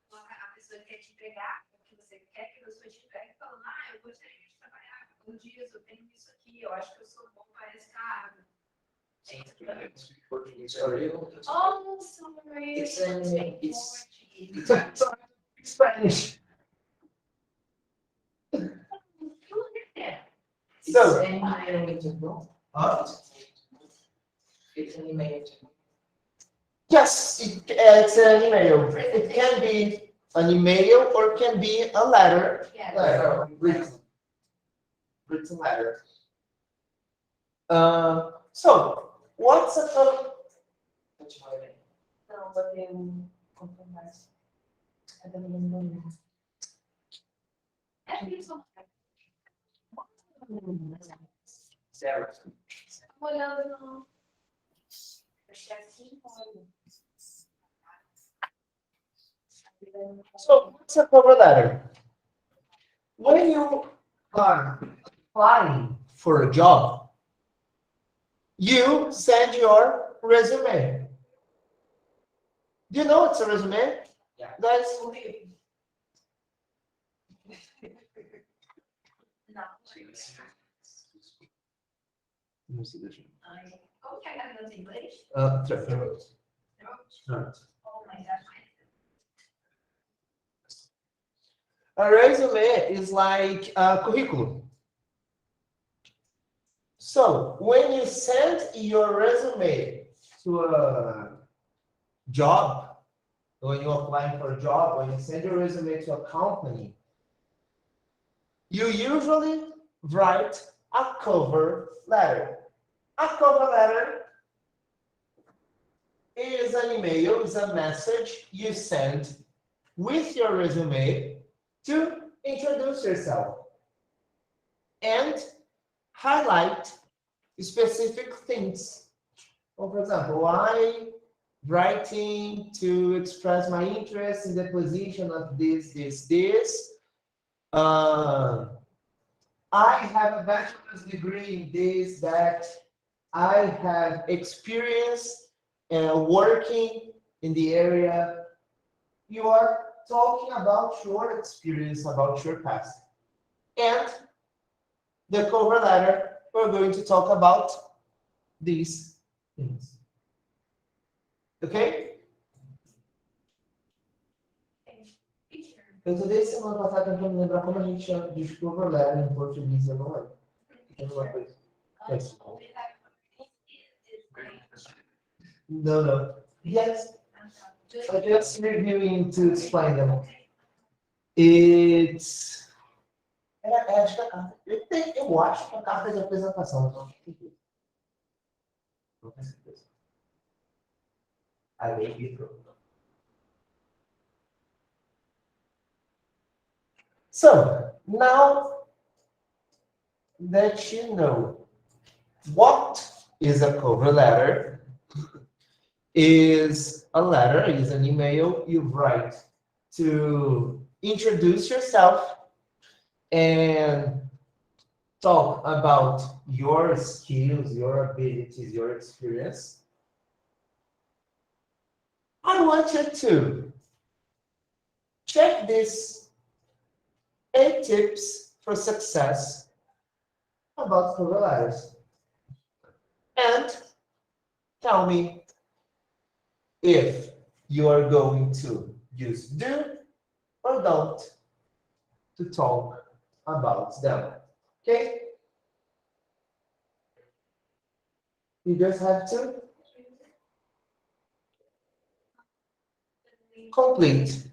com a pessoa que quer te pegar, que você quer que a pessoa te pegue, falando, eu gostaria de trabalhar com dias, eu tenho isso aqui, eu acho que eu sou bom para esse cargo. Sorry. Oh, sorry. It's Spanish. So, So, it's an email. yes, it's an email. It can be an email or it can be a letter. Yeah. Written letter. So, what's a cover? Não, vou ter compromisso. É isso. Sarah. Olhando no. Acho que é assim, olha. So, what's a cover letter? When you are applying for a job, you send your resume. Do you know what's a resume? Yeah. Guys, Não. Como que é a garganta em inglês? throat. Oh my gosh. A resume is like a curriculum. So when you send your resume to a job, when you apply for a job, when you send your resume to a company, you usually write a cover letter. A cover letter is an email, is a message you send with your resume to introduce yourself and highlight specific things. Well, for example, I'm writing to express my interest in the position of this. I have a bachelor's degree in this, that. I have experience working in the area. You are talking about your experience, about your past. And the cover letter, we're going to talk about these things. Ok? Eu tô desde semana passada tentando lembrar como a gente chama de cover letter em português, eu não lembro. Tem uma coisa. Yes. No. Yes. So just reviewing to explain them. It's. Acho que a carta. Eu acho que a carta de apresentação. Não tenho certeza. I may be wrong. So, Now that you know what is a cover letter, is an email you write to introduce yourself and talk about your skills, your abilities, your experience. I want you to check these 8 tips for success about cover letters and tell me if you are going to use do or don't to talk about them. Okay? You just have to complete.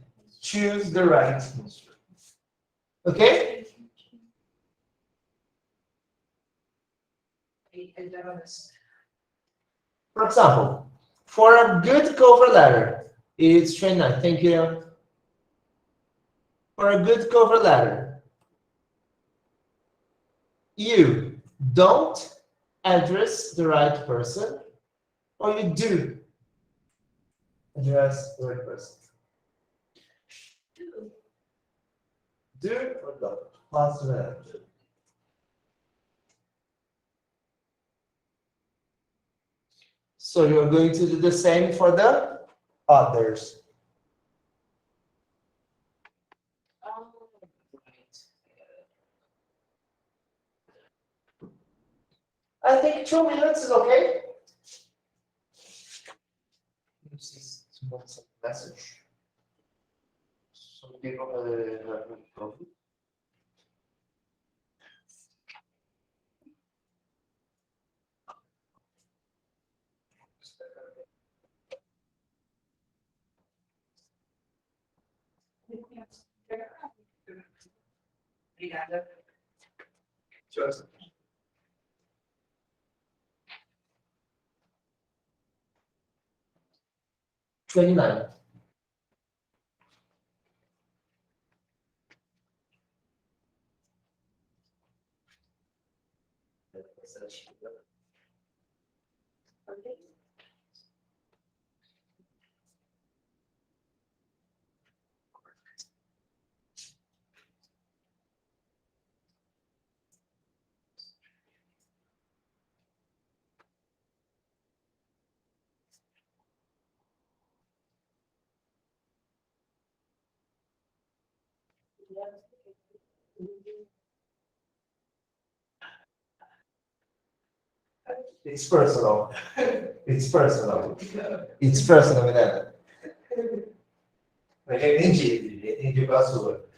Choose the right instrument. Okay? For example, for a good cover letter, it's 29. Thank you. For a good cover letter, you don't address the right person, or you do address the right person. Do or don't? Last minute. So you're going to do the same for the others. I think 2 minutes is okay. This is a message. Some people have coffee. Obrigada. Just 29. It's personal. It's personal. It's personal with that. Mas eu entendi com a sua.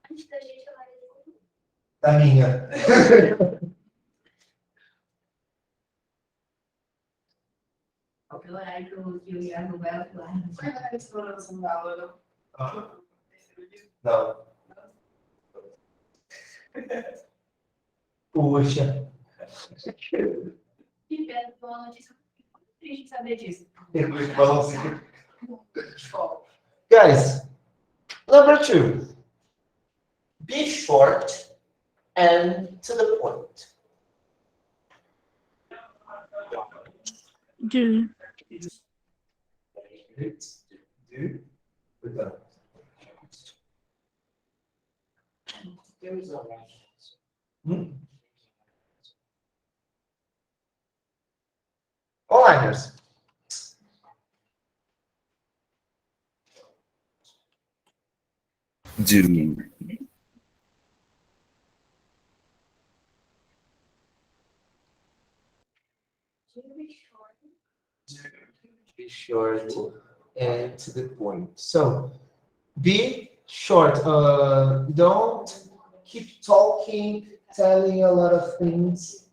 Antes da gente falar de Da minha. pelo horário que eu ia no Belo lá. Foi na exploração da aula, não? Não. Puxa. Que pena, foi uma notícia muito triste saber disso. Guys, number 2. Be short and to the point. Do. Do. All-liners. Do. Be short and to the point. So, be short. Don't keep talking, telling a lot of things.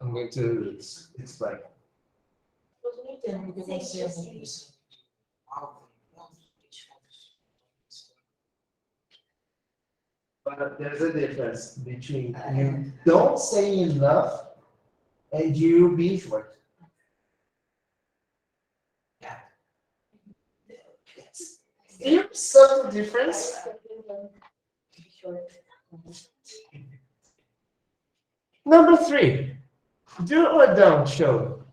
I'm going to explain. But there's a difference between you don't say enough and you be short. Here's some difference. Number 3. Do or don't show.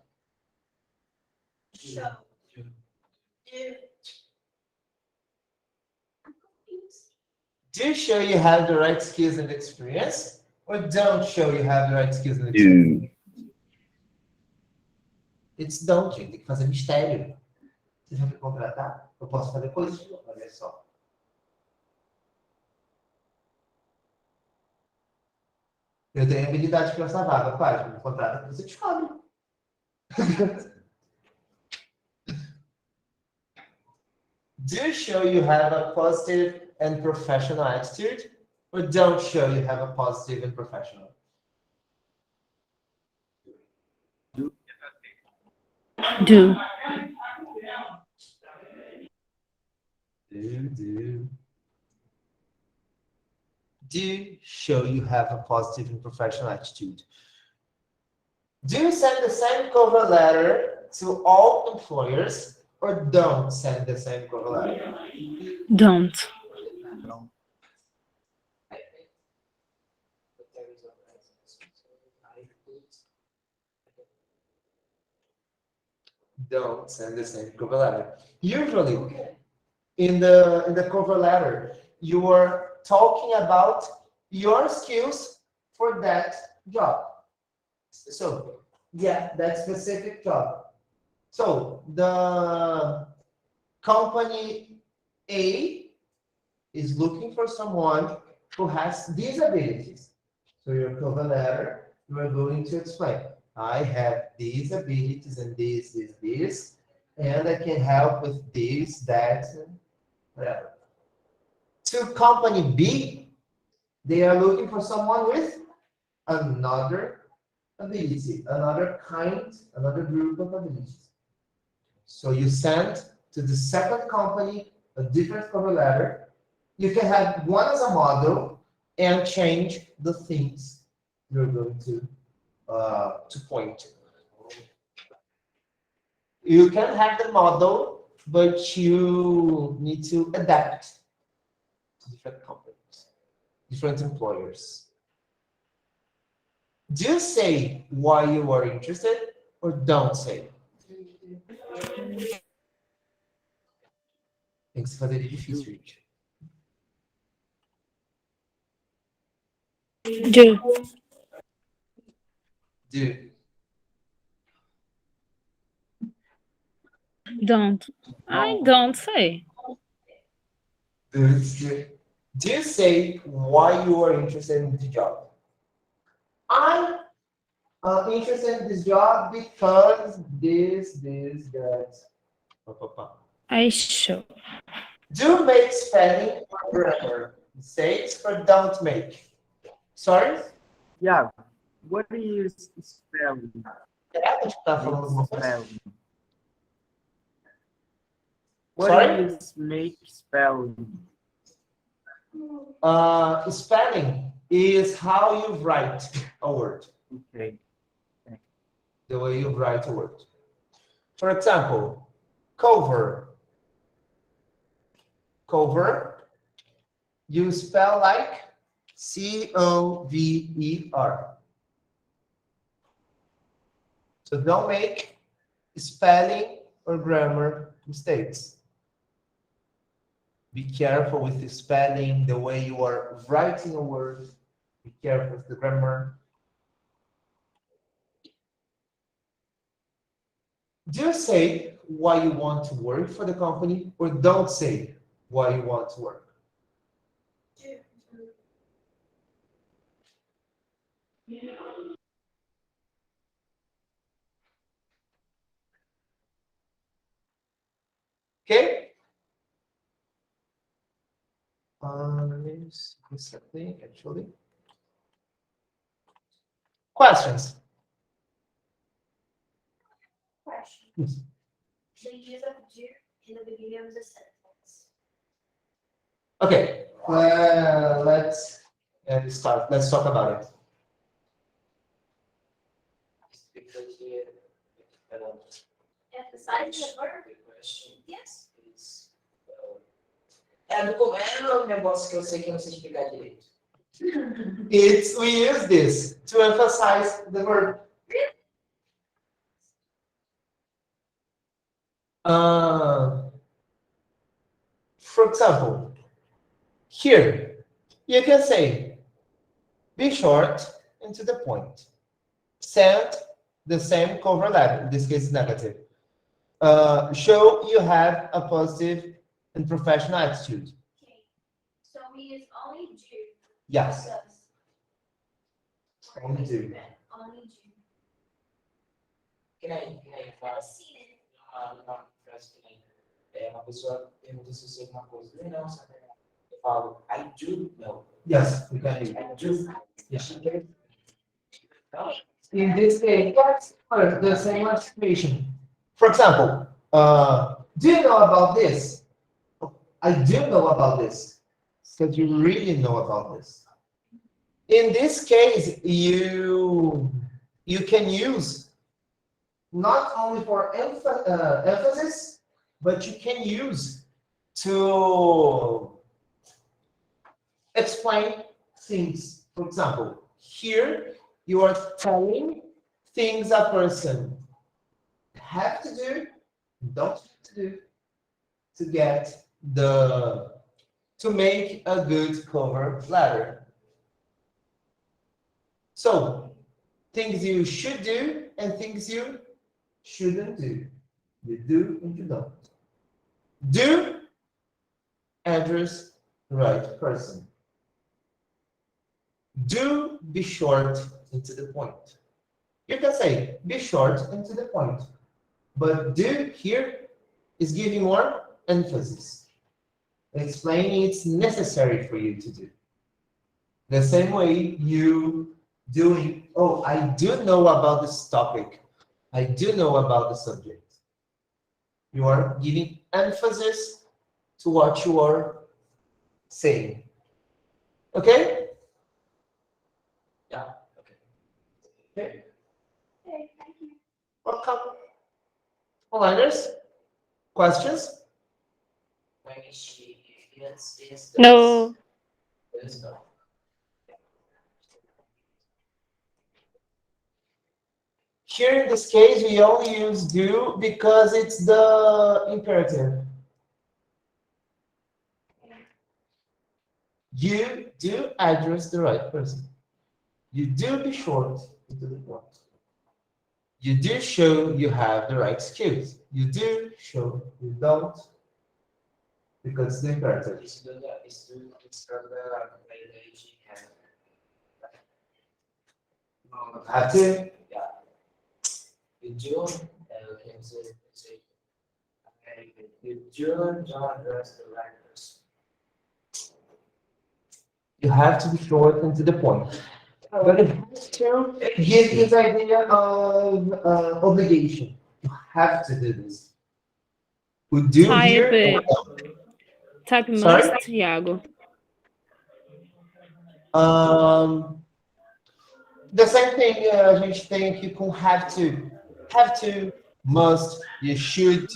Show. Do. Do show you have the right skills and experience, or don't show you have the right skills and experience? It's don't, gente. Tem que fazer mistério. Vocês vão me contratar? Eu posso fazer coisas? Olha só. Eu tenho habilidade para essa vaga, pai. Me contrata, você descobre. Do show you have a positive and professional attitude, or don't show you have a positive and professional? Do. Do. Do show you have a positive and professional attitude. Do you send the same cover letter to all employers, or don't send the same cover letter? Don't. Don't send the same cover letter. Usually, in the cover letter, you are talking about your skills for that job. So, yeah, that specific job. So, the company A is looking for someone who has these abilities. So, your cover letter, you are going to explain, I have these abilities and this, and I can help with this, that, and whatever. To company B, they are looking for someone with another ability, another group of abilities. So you send to the second company a different cover letter. You can have one as a model and change the things you're going to point. You can have the model, but you need to adapt to different companies, different employers. Do say why you are interested, or don't say? Tem que se fazer de difícil, gente. Do. Do. Don't. I don't say. Do you say why you are interested in the job? I'm interested in this job because this, that. I show. Do make spelling or grammar mistakes, or don't make? Sorry? Yeah. What is spelling? É, a gente tá falando alguma coisa? Spelling. What Sorry? is make spelling? Spelling is how you write a word. Okay. The way you write a word. For example, cover. Cover, you spell like C-O-V-E-R. So don't make spelling or grammar mistakes. Be careful with the spelling, the way you are writing a word. Be careful with the grammar. Do say why you want to work for the company, or don't say why you want to work? Okay? Let me see something actually. Questions? Question. Yes. The use of do in the beginning of the sentence. Okay, let's start. Let's talk about it. Emphasize the verb. Yes. É um negócio que eu sei que eu não sei explicar direito. We use this to emphasize the verb. For example, here you can say, be short and to the point. Send the same cover letter, in this case negative. Show you have a positive and professional attitude. Okay. So we use only do. Yes, Does. only do. Only do. Que nem fala. I've seen it. Uma frase que nem. Uma pessoa pergunta se eu sei alguma coisa. Não, sabe? Eu falo, I do know. Yes, we can use. I do. Yeah. In this case, the same situation. For example, do you know about this? I do know about this. Because you really know about this. In this case, you can use not only for emphasis, but you can use to explain things. For example, here you are telling things a person have to do, don't have to do, to get to make a good cover letter. So, things you should do and things you shouldn't do. You do and you don't. Do, address the right person. Do, be short and to the point. You can say, be short and to the point. But do here is giving more emphasis. Explaining it's necessary for you to do. The same way you doing, oh, I do know about this topic. I do know about the subject. You are giving emphasis to what you are saying. Okay? Yeah. Okay. Okay. Okay, thank you. Welcome. All-liners? Questions? When she gets this, No. there's no. Here in this case, we only use do because it's the imperative. You do address the right person. You do be short and to the point. You do show you have the right skills. You do show you don't because it's the imperative. Isso do da ideia de Have to. You do, eu quero dizer, you do not address the right person. You have to be short and to the point. But it has to give this idea of obligation. You have to do this. We do here. Type Sorry? must, Iago. The same thing a gente tem aqui com have to. Have to, must, you should.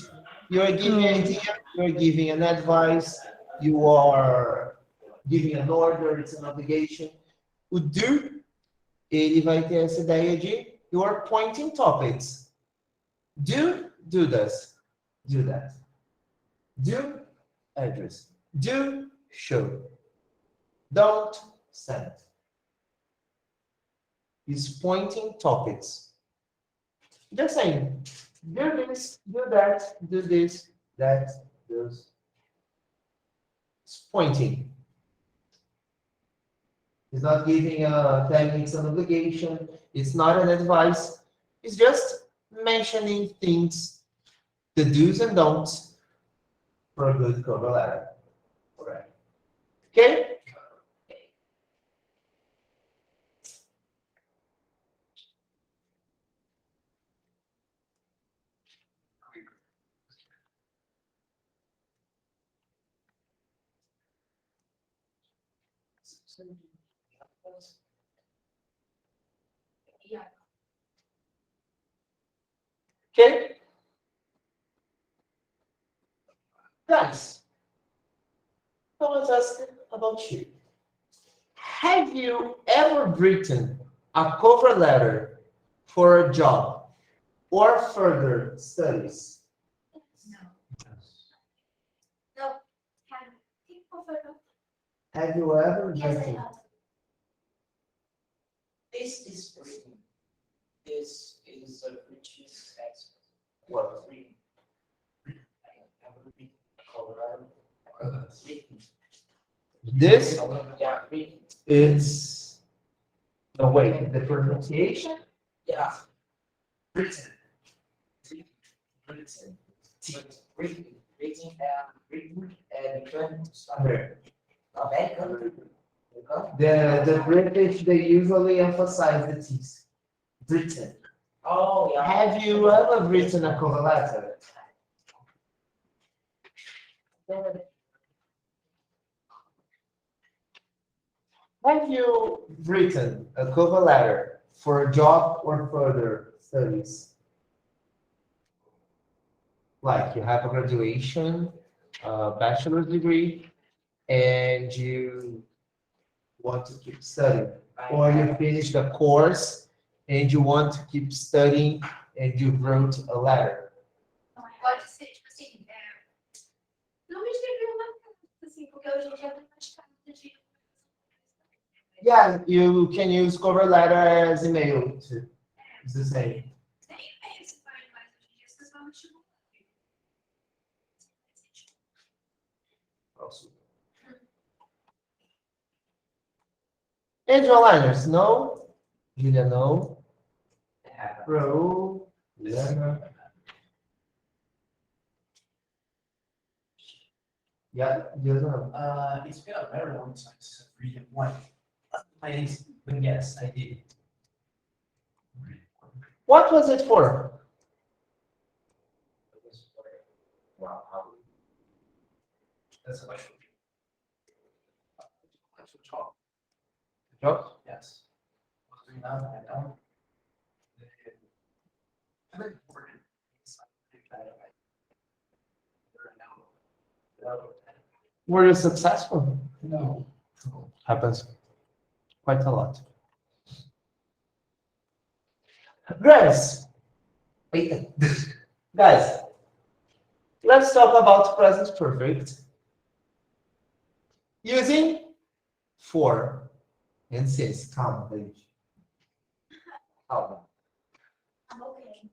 You're giving an idea, you're giving an advice, you are giving an order, it's an obligation. O do, ele vai ter essa ideia de you are pointing topics. Do this. Do that. Do, address. Do, show. Don't, send. Is pointing topics. They're saying, do this, do that, do this, that, those. It's pointing. It's not giving a telling it's an obligation. It's not an advice. It's just mentioning things, the do's and don'ts for a good cover letter. All right. Okay? Yeah. Okay? Guys, I want to ask about you. Have you ever written a cover letter for a job or further studies? No. No. Have you ever Yes, I written? have. This is reading. This is a richness expert. What? Reading. I have reading. Colorado. Reading. This Yeah, reading. is the way, the pronunciation. Yeah. Written. Written. Reading. Reading and become American. The British, they usually emphasize the T's. Written. Oh, yeah. Have you ever written a cover letter? Have you written a cover letter for a job or further studies? Like you have a graduation, a bachelor's degree, and you want to keep studying. Or you finished a course and you want to keep studying and you wrote a letter. Pode ser, tipo assim, não me escrevi uma carta, assim, porque hoje em dia tem mais carta de... Yeah, you can use cover letter as email too. It's the same. Nem e-mail se faz mais hoje em dia, as pessoas vão te mandar. Also. Angel liners, no. Julia, no. Bro. Yeah, you know. It's been a very long time since I've read one. But yes, I did. What was it for? Wow, how? That's a question. Job? Yes. I don't. Very important. Were you successful? No. Happens quite a lot. Guys, guys, let's talk about present perfect using for and since. Calm, baby. Calm. I'm okay.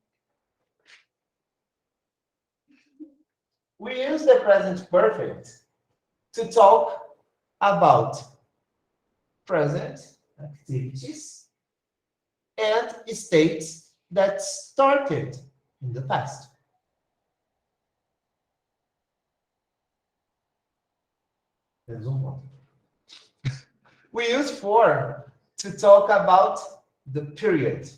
We use the present perfect to talk about present activities and states that started in the past. There's one more. We use for to talk about the period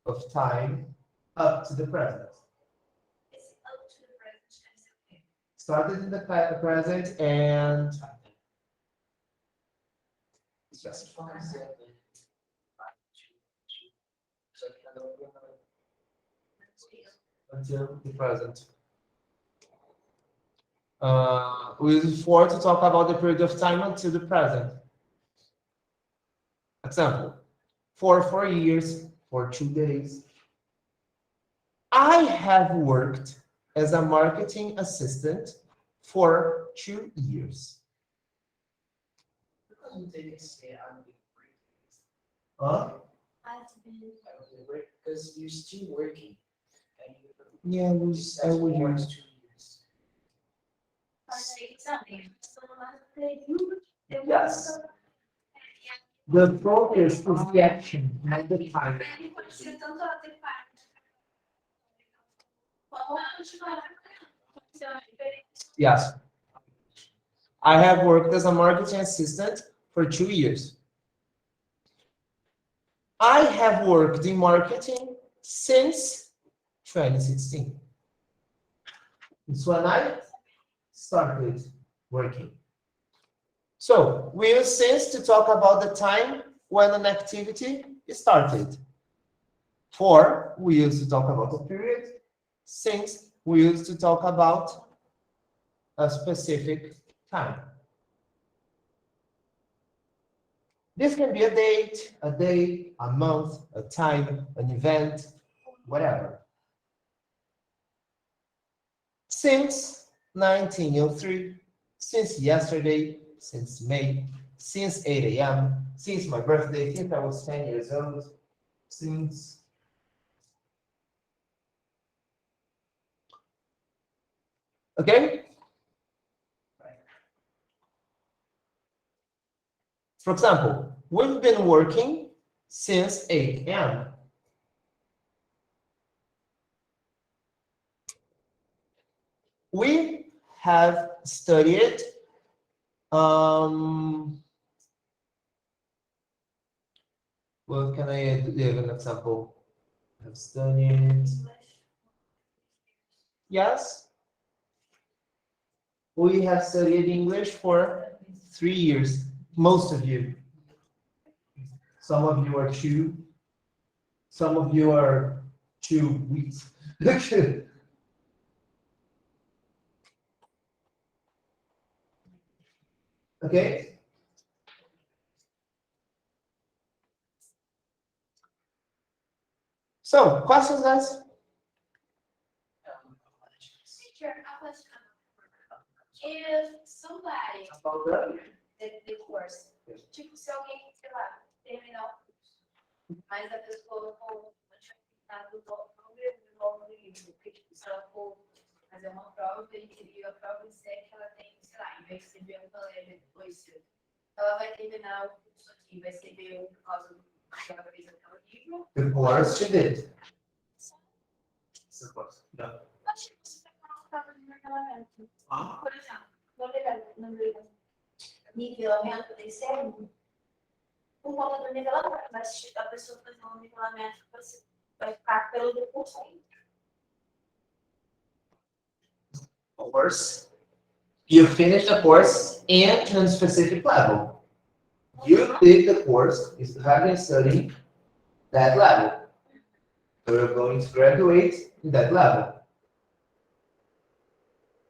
of time up to the present. Esse up to the present tem que ser o quê? Started in the present and Just until the present. We use for to talk about the period of time until the present. Example, for 4 years, for 2 days. I have worked as a marketing assistant for 2 years. Huh? I've been... Because you're still working. Yeah, I would use. 2 years. Passei também. Estou lá no período. Yes. The focus is the action, not the time. Ele pode ser tanto a ter parte. Vamos continuar. Pode ser uma diferença. Yes. I have worked as a marketing assistant for 2 years. I have worked in marketing since 2016. It's when I started working. So we use since to talk about the time when an activity started. For, we use to talk about the period. Since, we use to talk about a specific time. This can be a date, a day, a month, a time, an event, whatever. Since 1903, since yesterday, since May, since 8 a.m., since my birthday, since I was 10 years old, since. Okay? For example, we've been working since 8 a.m. We have studied what can I give an example? Have studied. Yes. We have studied English for 3 years. Most of you. Some of you are 2. Some of you are 2 weeks. Okay. So, questions, guys? Teacher, a question. If somebody the course, tipo, se alguém, sei lá, terminar o curso, mas a pessoa for no novo livro, porque, tipo, se ela for fazer uma prova e a prova disser que ela tem, sei lá, em vez de ser B1 colégio, depois ela vai terminar o curso aqui, vai ser B1 por causa do que ela fez naquele livro. The course she did. No. Mas, tipo, você vai falar uma prova de nivelamento. Por exemplo, no nivelamento tem sério, por conta do nivelamento, mas a pessoa fazer um nivelamento vai ficar pelo recurso aí. Course. You finish the course in a specific level. You did the course, you have been studying that level. So you're going to graduate in that level.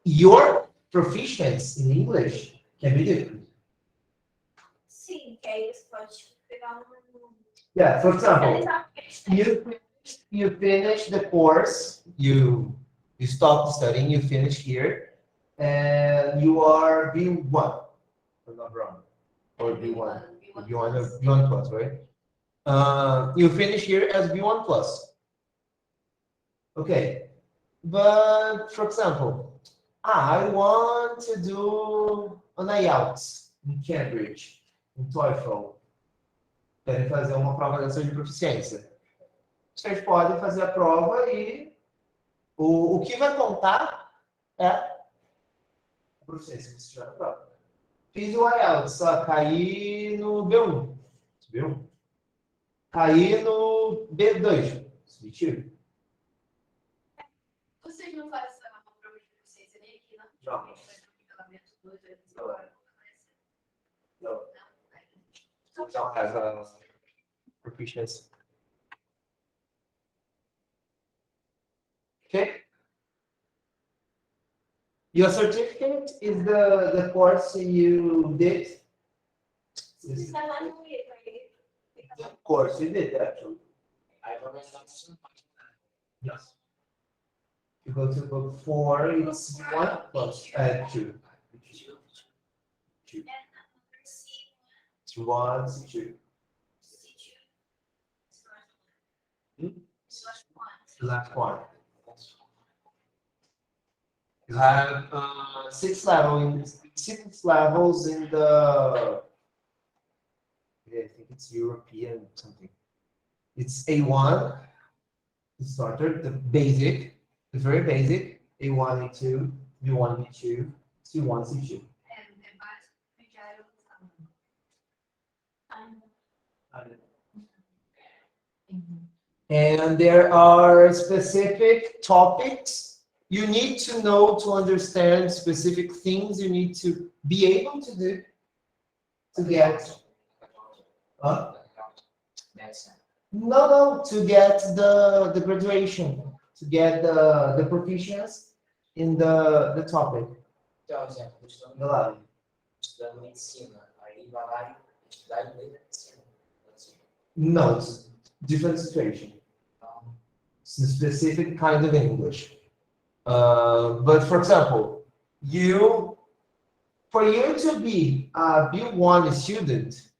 Your proficiency in English can be different. Sim, que aí você pode pegar Yeah, for example, you finish the course, you stop studying, you finish here, and you are B1, if I'm not wrong, or B1, B1 plus, right? You finish here as B1 plus. Okay, but for example, I want to do an IELTS in Cambridge, in TOEFL. Querem fazer uma prova dessa de proficiência. Vocês podem fazer a prova e o que vai contar é a proficiência que vocês tiveram na prova. Fiz o IELTS, só caí no B1. Viu? Caí no B2. Substituo. Vocês não fazem essa prova de proficiência nem aqui, não? Não. No. We don't have a proficiency. Okay. Your certificate is the course you did. Você está lá no livro aí. The course you did actually. Yes. You go to book 4, it's 1 plus 2. 2. It's 1, 2. The last one. You have 6 levels in the. Yeah, I think it's European something. It's A1, the starter, the basic, the very basic. A1, A2, B1, B2, C1, C2. And there are specific topics you need to know to understand specific things you need to be able to do to get. Huh? No, to get the graduation, to get the proficiency in the topic. Então, exemplo, eu estou The lab. estudando medicina, aí vai lá estudar inglês. No, it's different situation. It's a specific kind of English. But for example, for you to be a B1 student,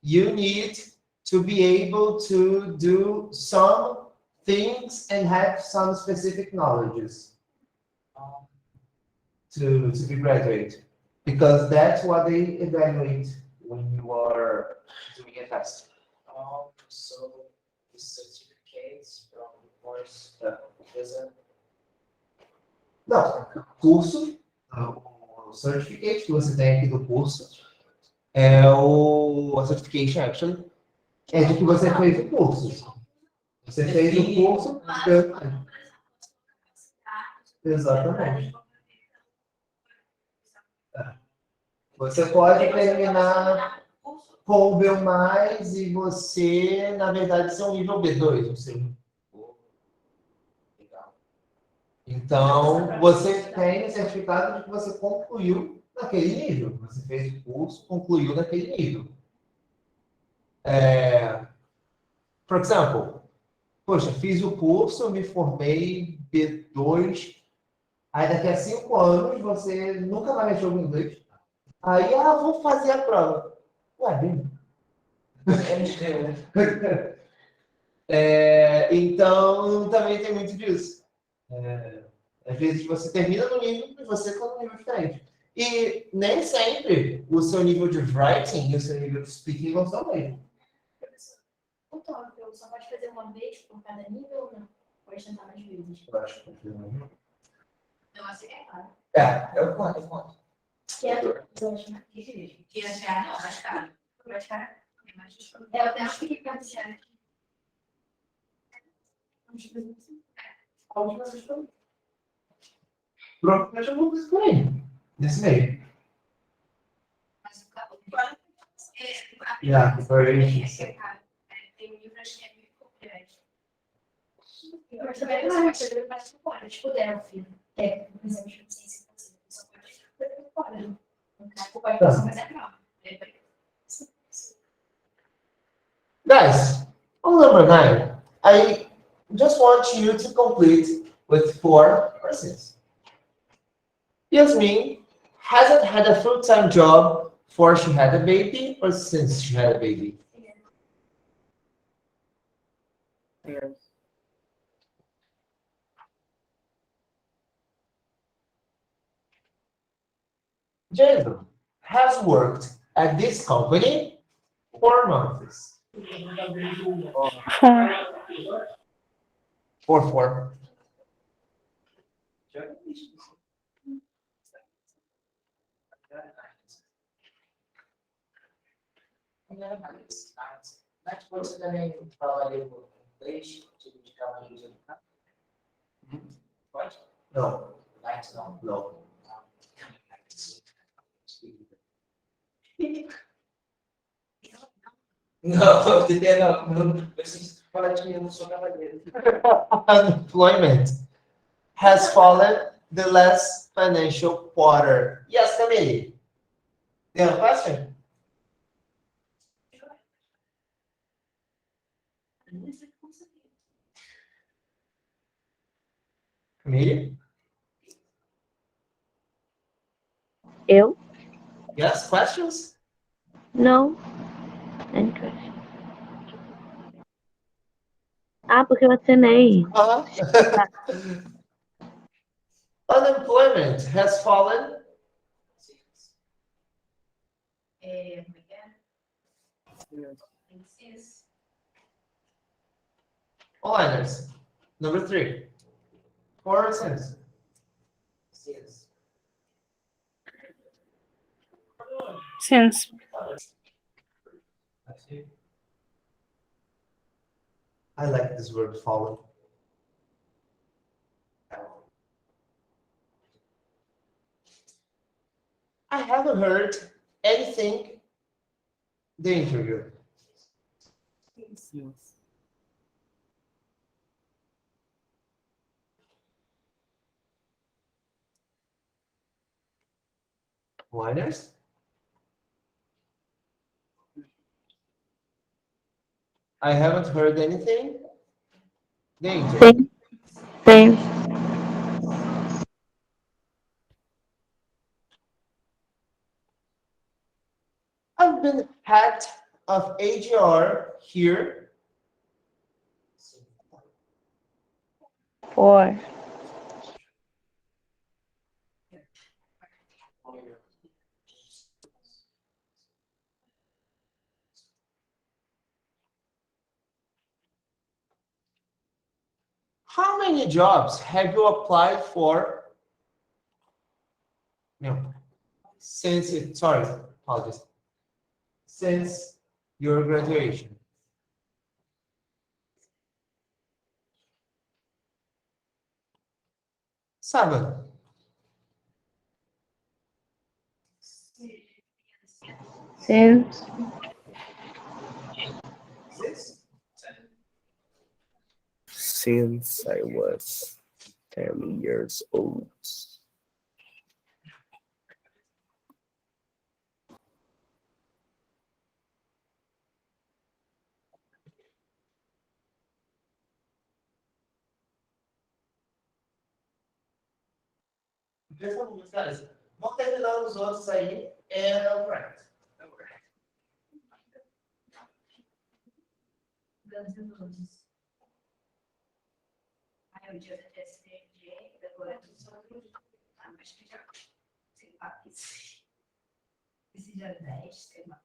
you need to be able to do some things and have some specific knowledges to be graduate, because that's what they evaluate when you are doing a test. So the certificates from the course doesn't. Não, curso, o certificate que você tem aqui do curso é a certification, actually, é de que você fez o curso. Você fez o curso, exatamente. Você pode terminar com o B+, e você, na verdade, ser um nível B2, não sei. Então, você tem o certificado de que você concluiu naquele nível. Você fez o curso, concluiu naquele nível. Por exemplo, poxa, fiz o curso, me formei B2, aí daqui a 5 anos você nunca mais mexeu com inglês. Aí, vou fazer a prova. Ué, bem. Então, também tem muito disso. Às vezes você termina no nível e você está no nível diferente. E nem sempre o seu nível de writing e o seu nível de speaking vão ser o mesmo. O TOEFL só pode fazer uma vez por cada nível ou não? Pode tentar mais vezes. Eu acho que não. Eu acho que é claro. Eu conto. Que é que é já não, mais caro. Mais caro. Eu acho que fica assim. Provavelmente eu vou escolher nesse meio. Mas o cabo. Yeah, very interesting. Tem livros que é muito copyright. Mas também não pode fazer mais fora, tipo Delphi. Por exemplo, não sei se você só pode fazer fora. Não pode fazer, mas é não. Guys, on number 9, I just want you to complete with 4 persons. Yasmin hasn't had a full-time job before she had a baby or since she had a baby? Jason has worked at this company 4 months. 4. Mas você também falaria em inglês, tipo de cavaleiros educados? Pode? No, Mas não. no. Não, não. Preciso falar de mim, eu não sou cavaleiro. Unemployment has fallen the last financial quarter. Yes, Camille. You have a question? Camille? Eu? Yes, questions? Não. Interest. Porque eu acenei. Unemployment has fallen. Liners. Number 3. 4 cents. Since. I like this word fallen. I haven't heard anything the interview. Liners? I haven't heard anything. Danger. Same. Same. I've been head of AGR here. 4. How many jobs have you applied for? No. Since it, sorry, apologies. Since your graduation. 7. Since 6. Since I was 10 years old. Pensa muito, cara. Vamos terminar os outros aí. É o correct. Guns N' Roses. Aí o dia da TSD, agora é tudo sobre. Acho que já. Sei lá, esse dia 10, sei lá.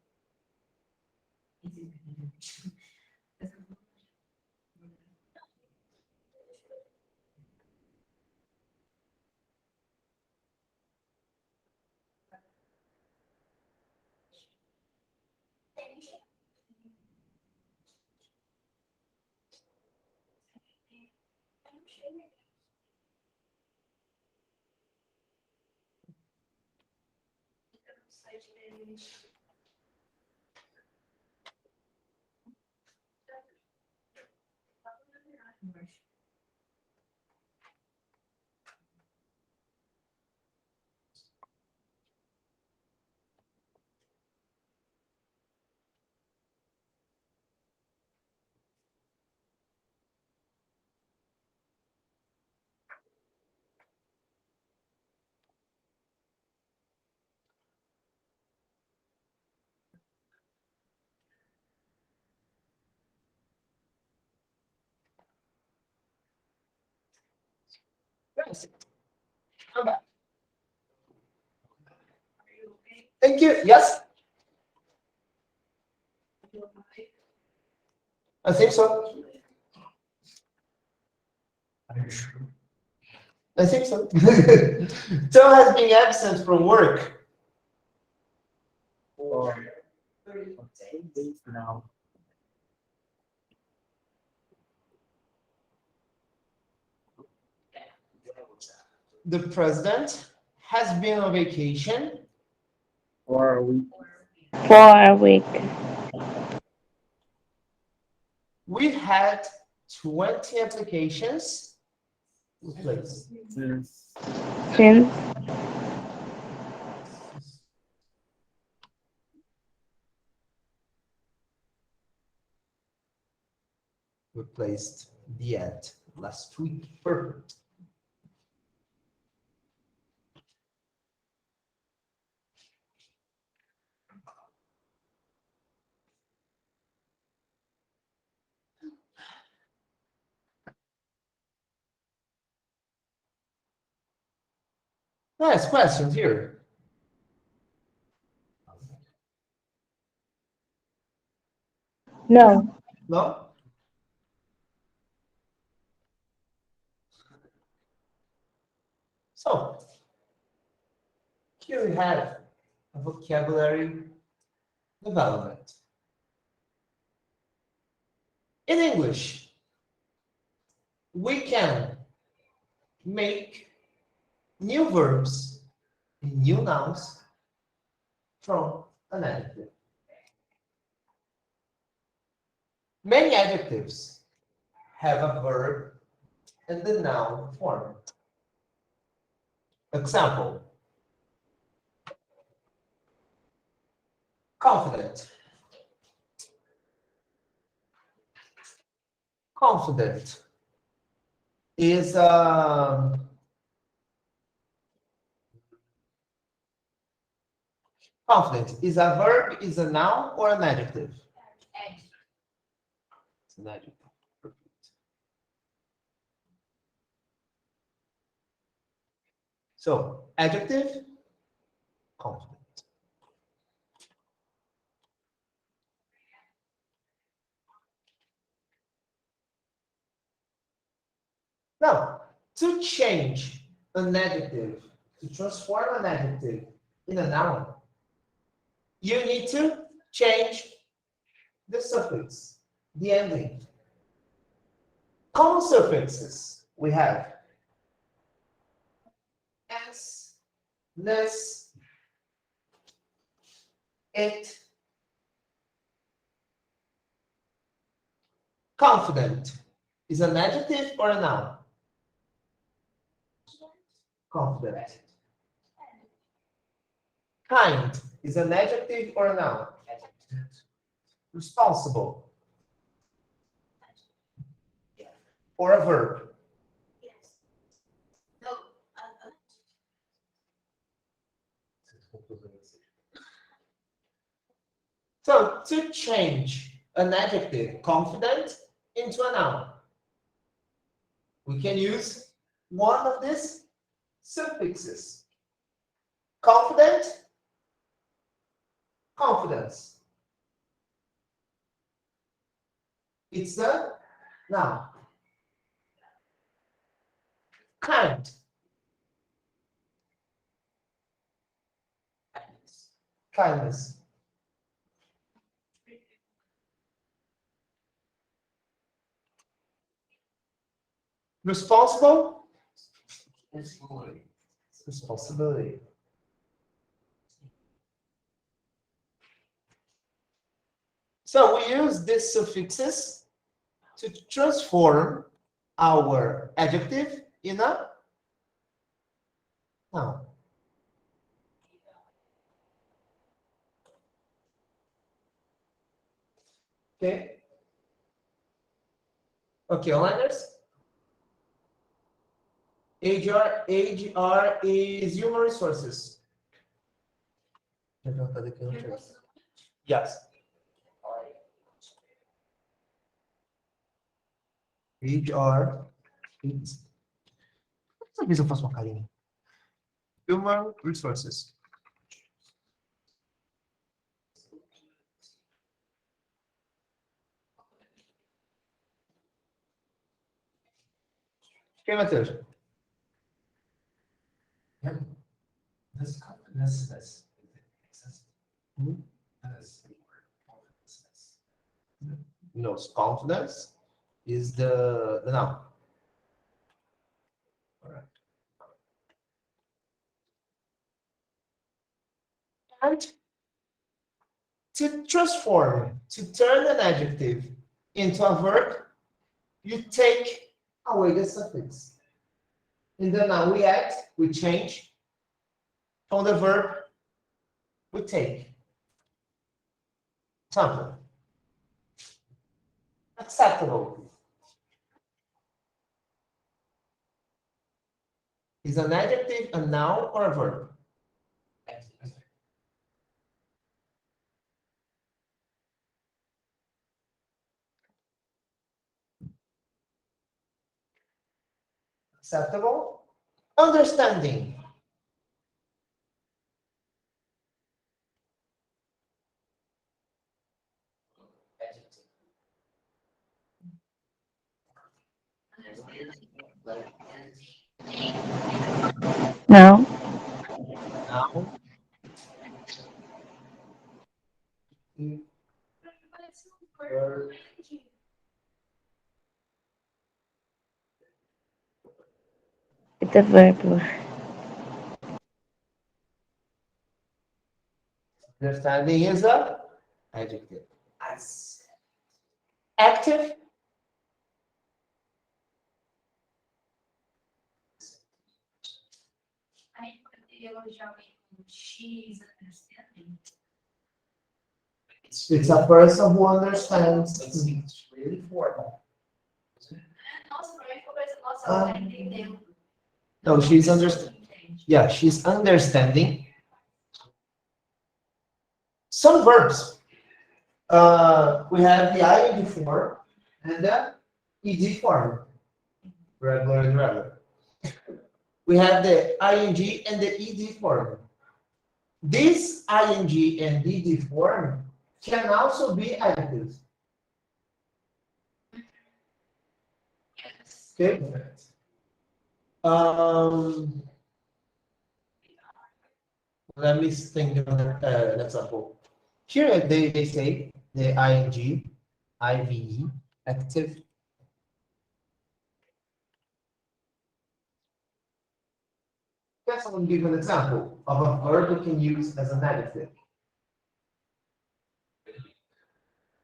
Yes. Come back. Thank you. Yes. I think so. I think so. Joe has been absent from work. For 10 days now. The president has been on vacation. For a week. for a week. We've had 20 applications. Replace. Since Since Replaced the ad last week. Perfect. Nice questions here. no. No? So, here we have a vocabulary development. In English, we can make new verbs and new nouns from an adjective. Many adjectives have a verb in the noun form. Example: confident, Confident is confident is a verb, is a noun, or an adjective? It's an adjective. So, adjective, confident. Now, to change an adjective, to transform an adjective in a noun, you need to change the suffix, the ending. Common suffixes we have s, ness, it. Confident is an adjective or a noun? Confident. Kind is an adjective or a noun? Responsible. Or a verb? So, to change an adjective, confident, into a noun, we can use one of these suffixes. Confident, confidence. It's a noun. Kind. Kindness. Responsible? Responsibility. So we use these suffixes to transform our adjective in a noun. Okay. Okay, onliners. HR is human resources. Yes. HR is. Às vezes eu faço uma carinha. Human resources. Quem, Matheus? This confidence. No, confidence is the noun. All right. And to transform, to turn an adjective into a verb, you take away the suffix. In the noun we add, we change. From the verb, we take. Example. Acceptable is an adjective, a noun, or a verb? Acceptable. Understanding. No. Noun. Verb. It's a verb. Understanding is a adjective. Active. It's a person who understands. It's really formal. Ela entendeu. No, she's understanding. Yeah, she's understanding. Some verbs. We have the ing form and the ed form. Regular and regular. We have the ing and the ed form. This ing and ed form can also be adjectives. Okay. Let me think of an example. Here they say the ing, IVE, active. Let's give an example of a verb we can use as an adjective.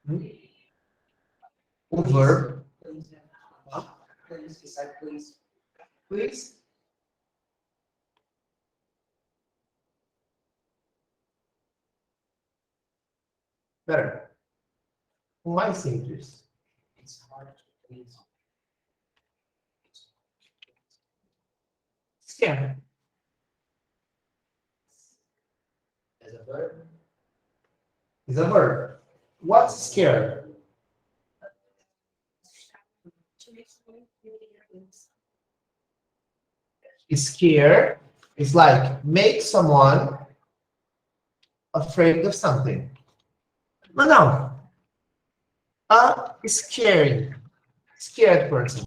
A verb. Please. Better. Mais simples. Scare. As a verb. Is a verb. What's scare? Scare is like make someone afraid of something. But no. A scared person.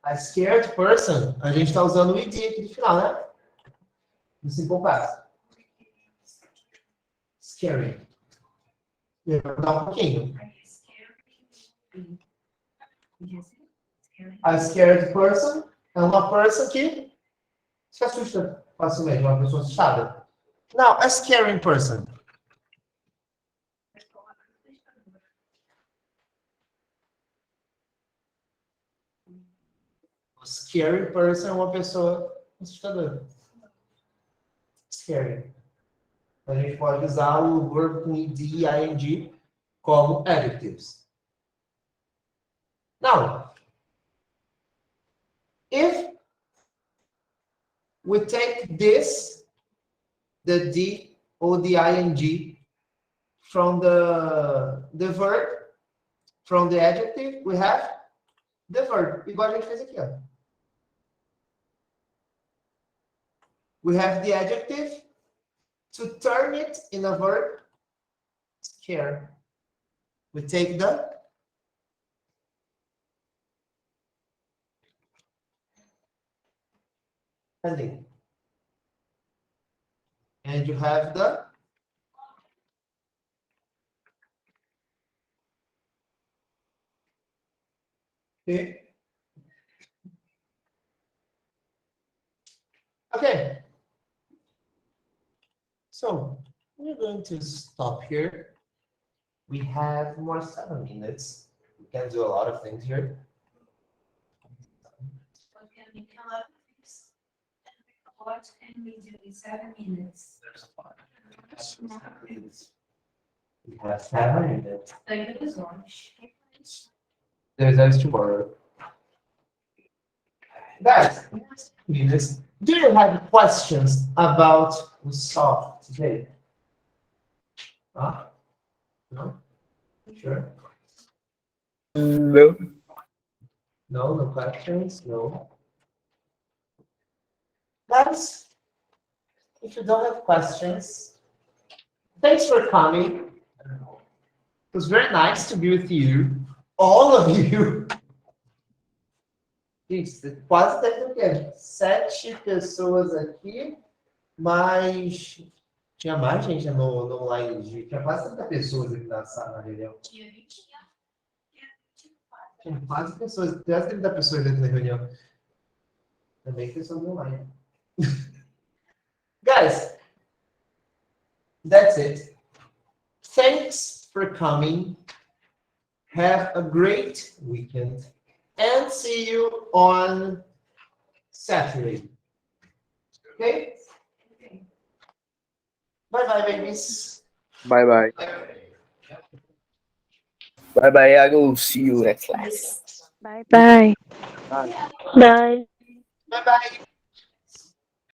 A scared person, a gente está usando o id aqui no final, né? No simple past. Scary. Eu vou dar um pouquinho. A scared person é uma person que se assusta facilmente, uma pessoa assustada. Now, a scaring person. A scary person é uma pessoa assustadora. Scary. A gente pode usar o verbo com id e ing como adjectives. Now, if we take this, the D or the ing from the verb, from the adjective, we have the verb. Igual a gente fez aqui, ó. We have the adjective to turn it in a verb, scare. We take the ending. And you have the okay. Okay. So we're going to stop here. We have more 7 minutes. We can do a lot of things here. What can we do in 7 minutes? We have 7 minutes. Like this one. There's tomorrow. Guys, minutes. Do you have questions about what we saw today? Huh? No? Sure. No. No, no questions? No. Guys, if you don't have questions, thanks for coming. It was very nice to be with you, all of you. Gente, quase deve ter 7 pessoas aqui, mas tinha mais gente no online. Tinha quase 30 pessoas aqui na sala, na reunião. Tinha quase pessoas, quase 30 pessoas aqui na reunião. Também pessoas online. Guys, that's it. Thanks for coming. Have a great weekend and see you on Saturday. Okay? Bye bye, babies. Bye bye. Bye bye, I will see you next class. Bye. Bye. Bye. Bye bye.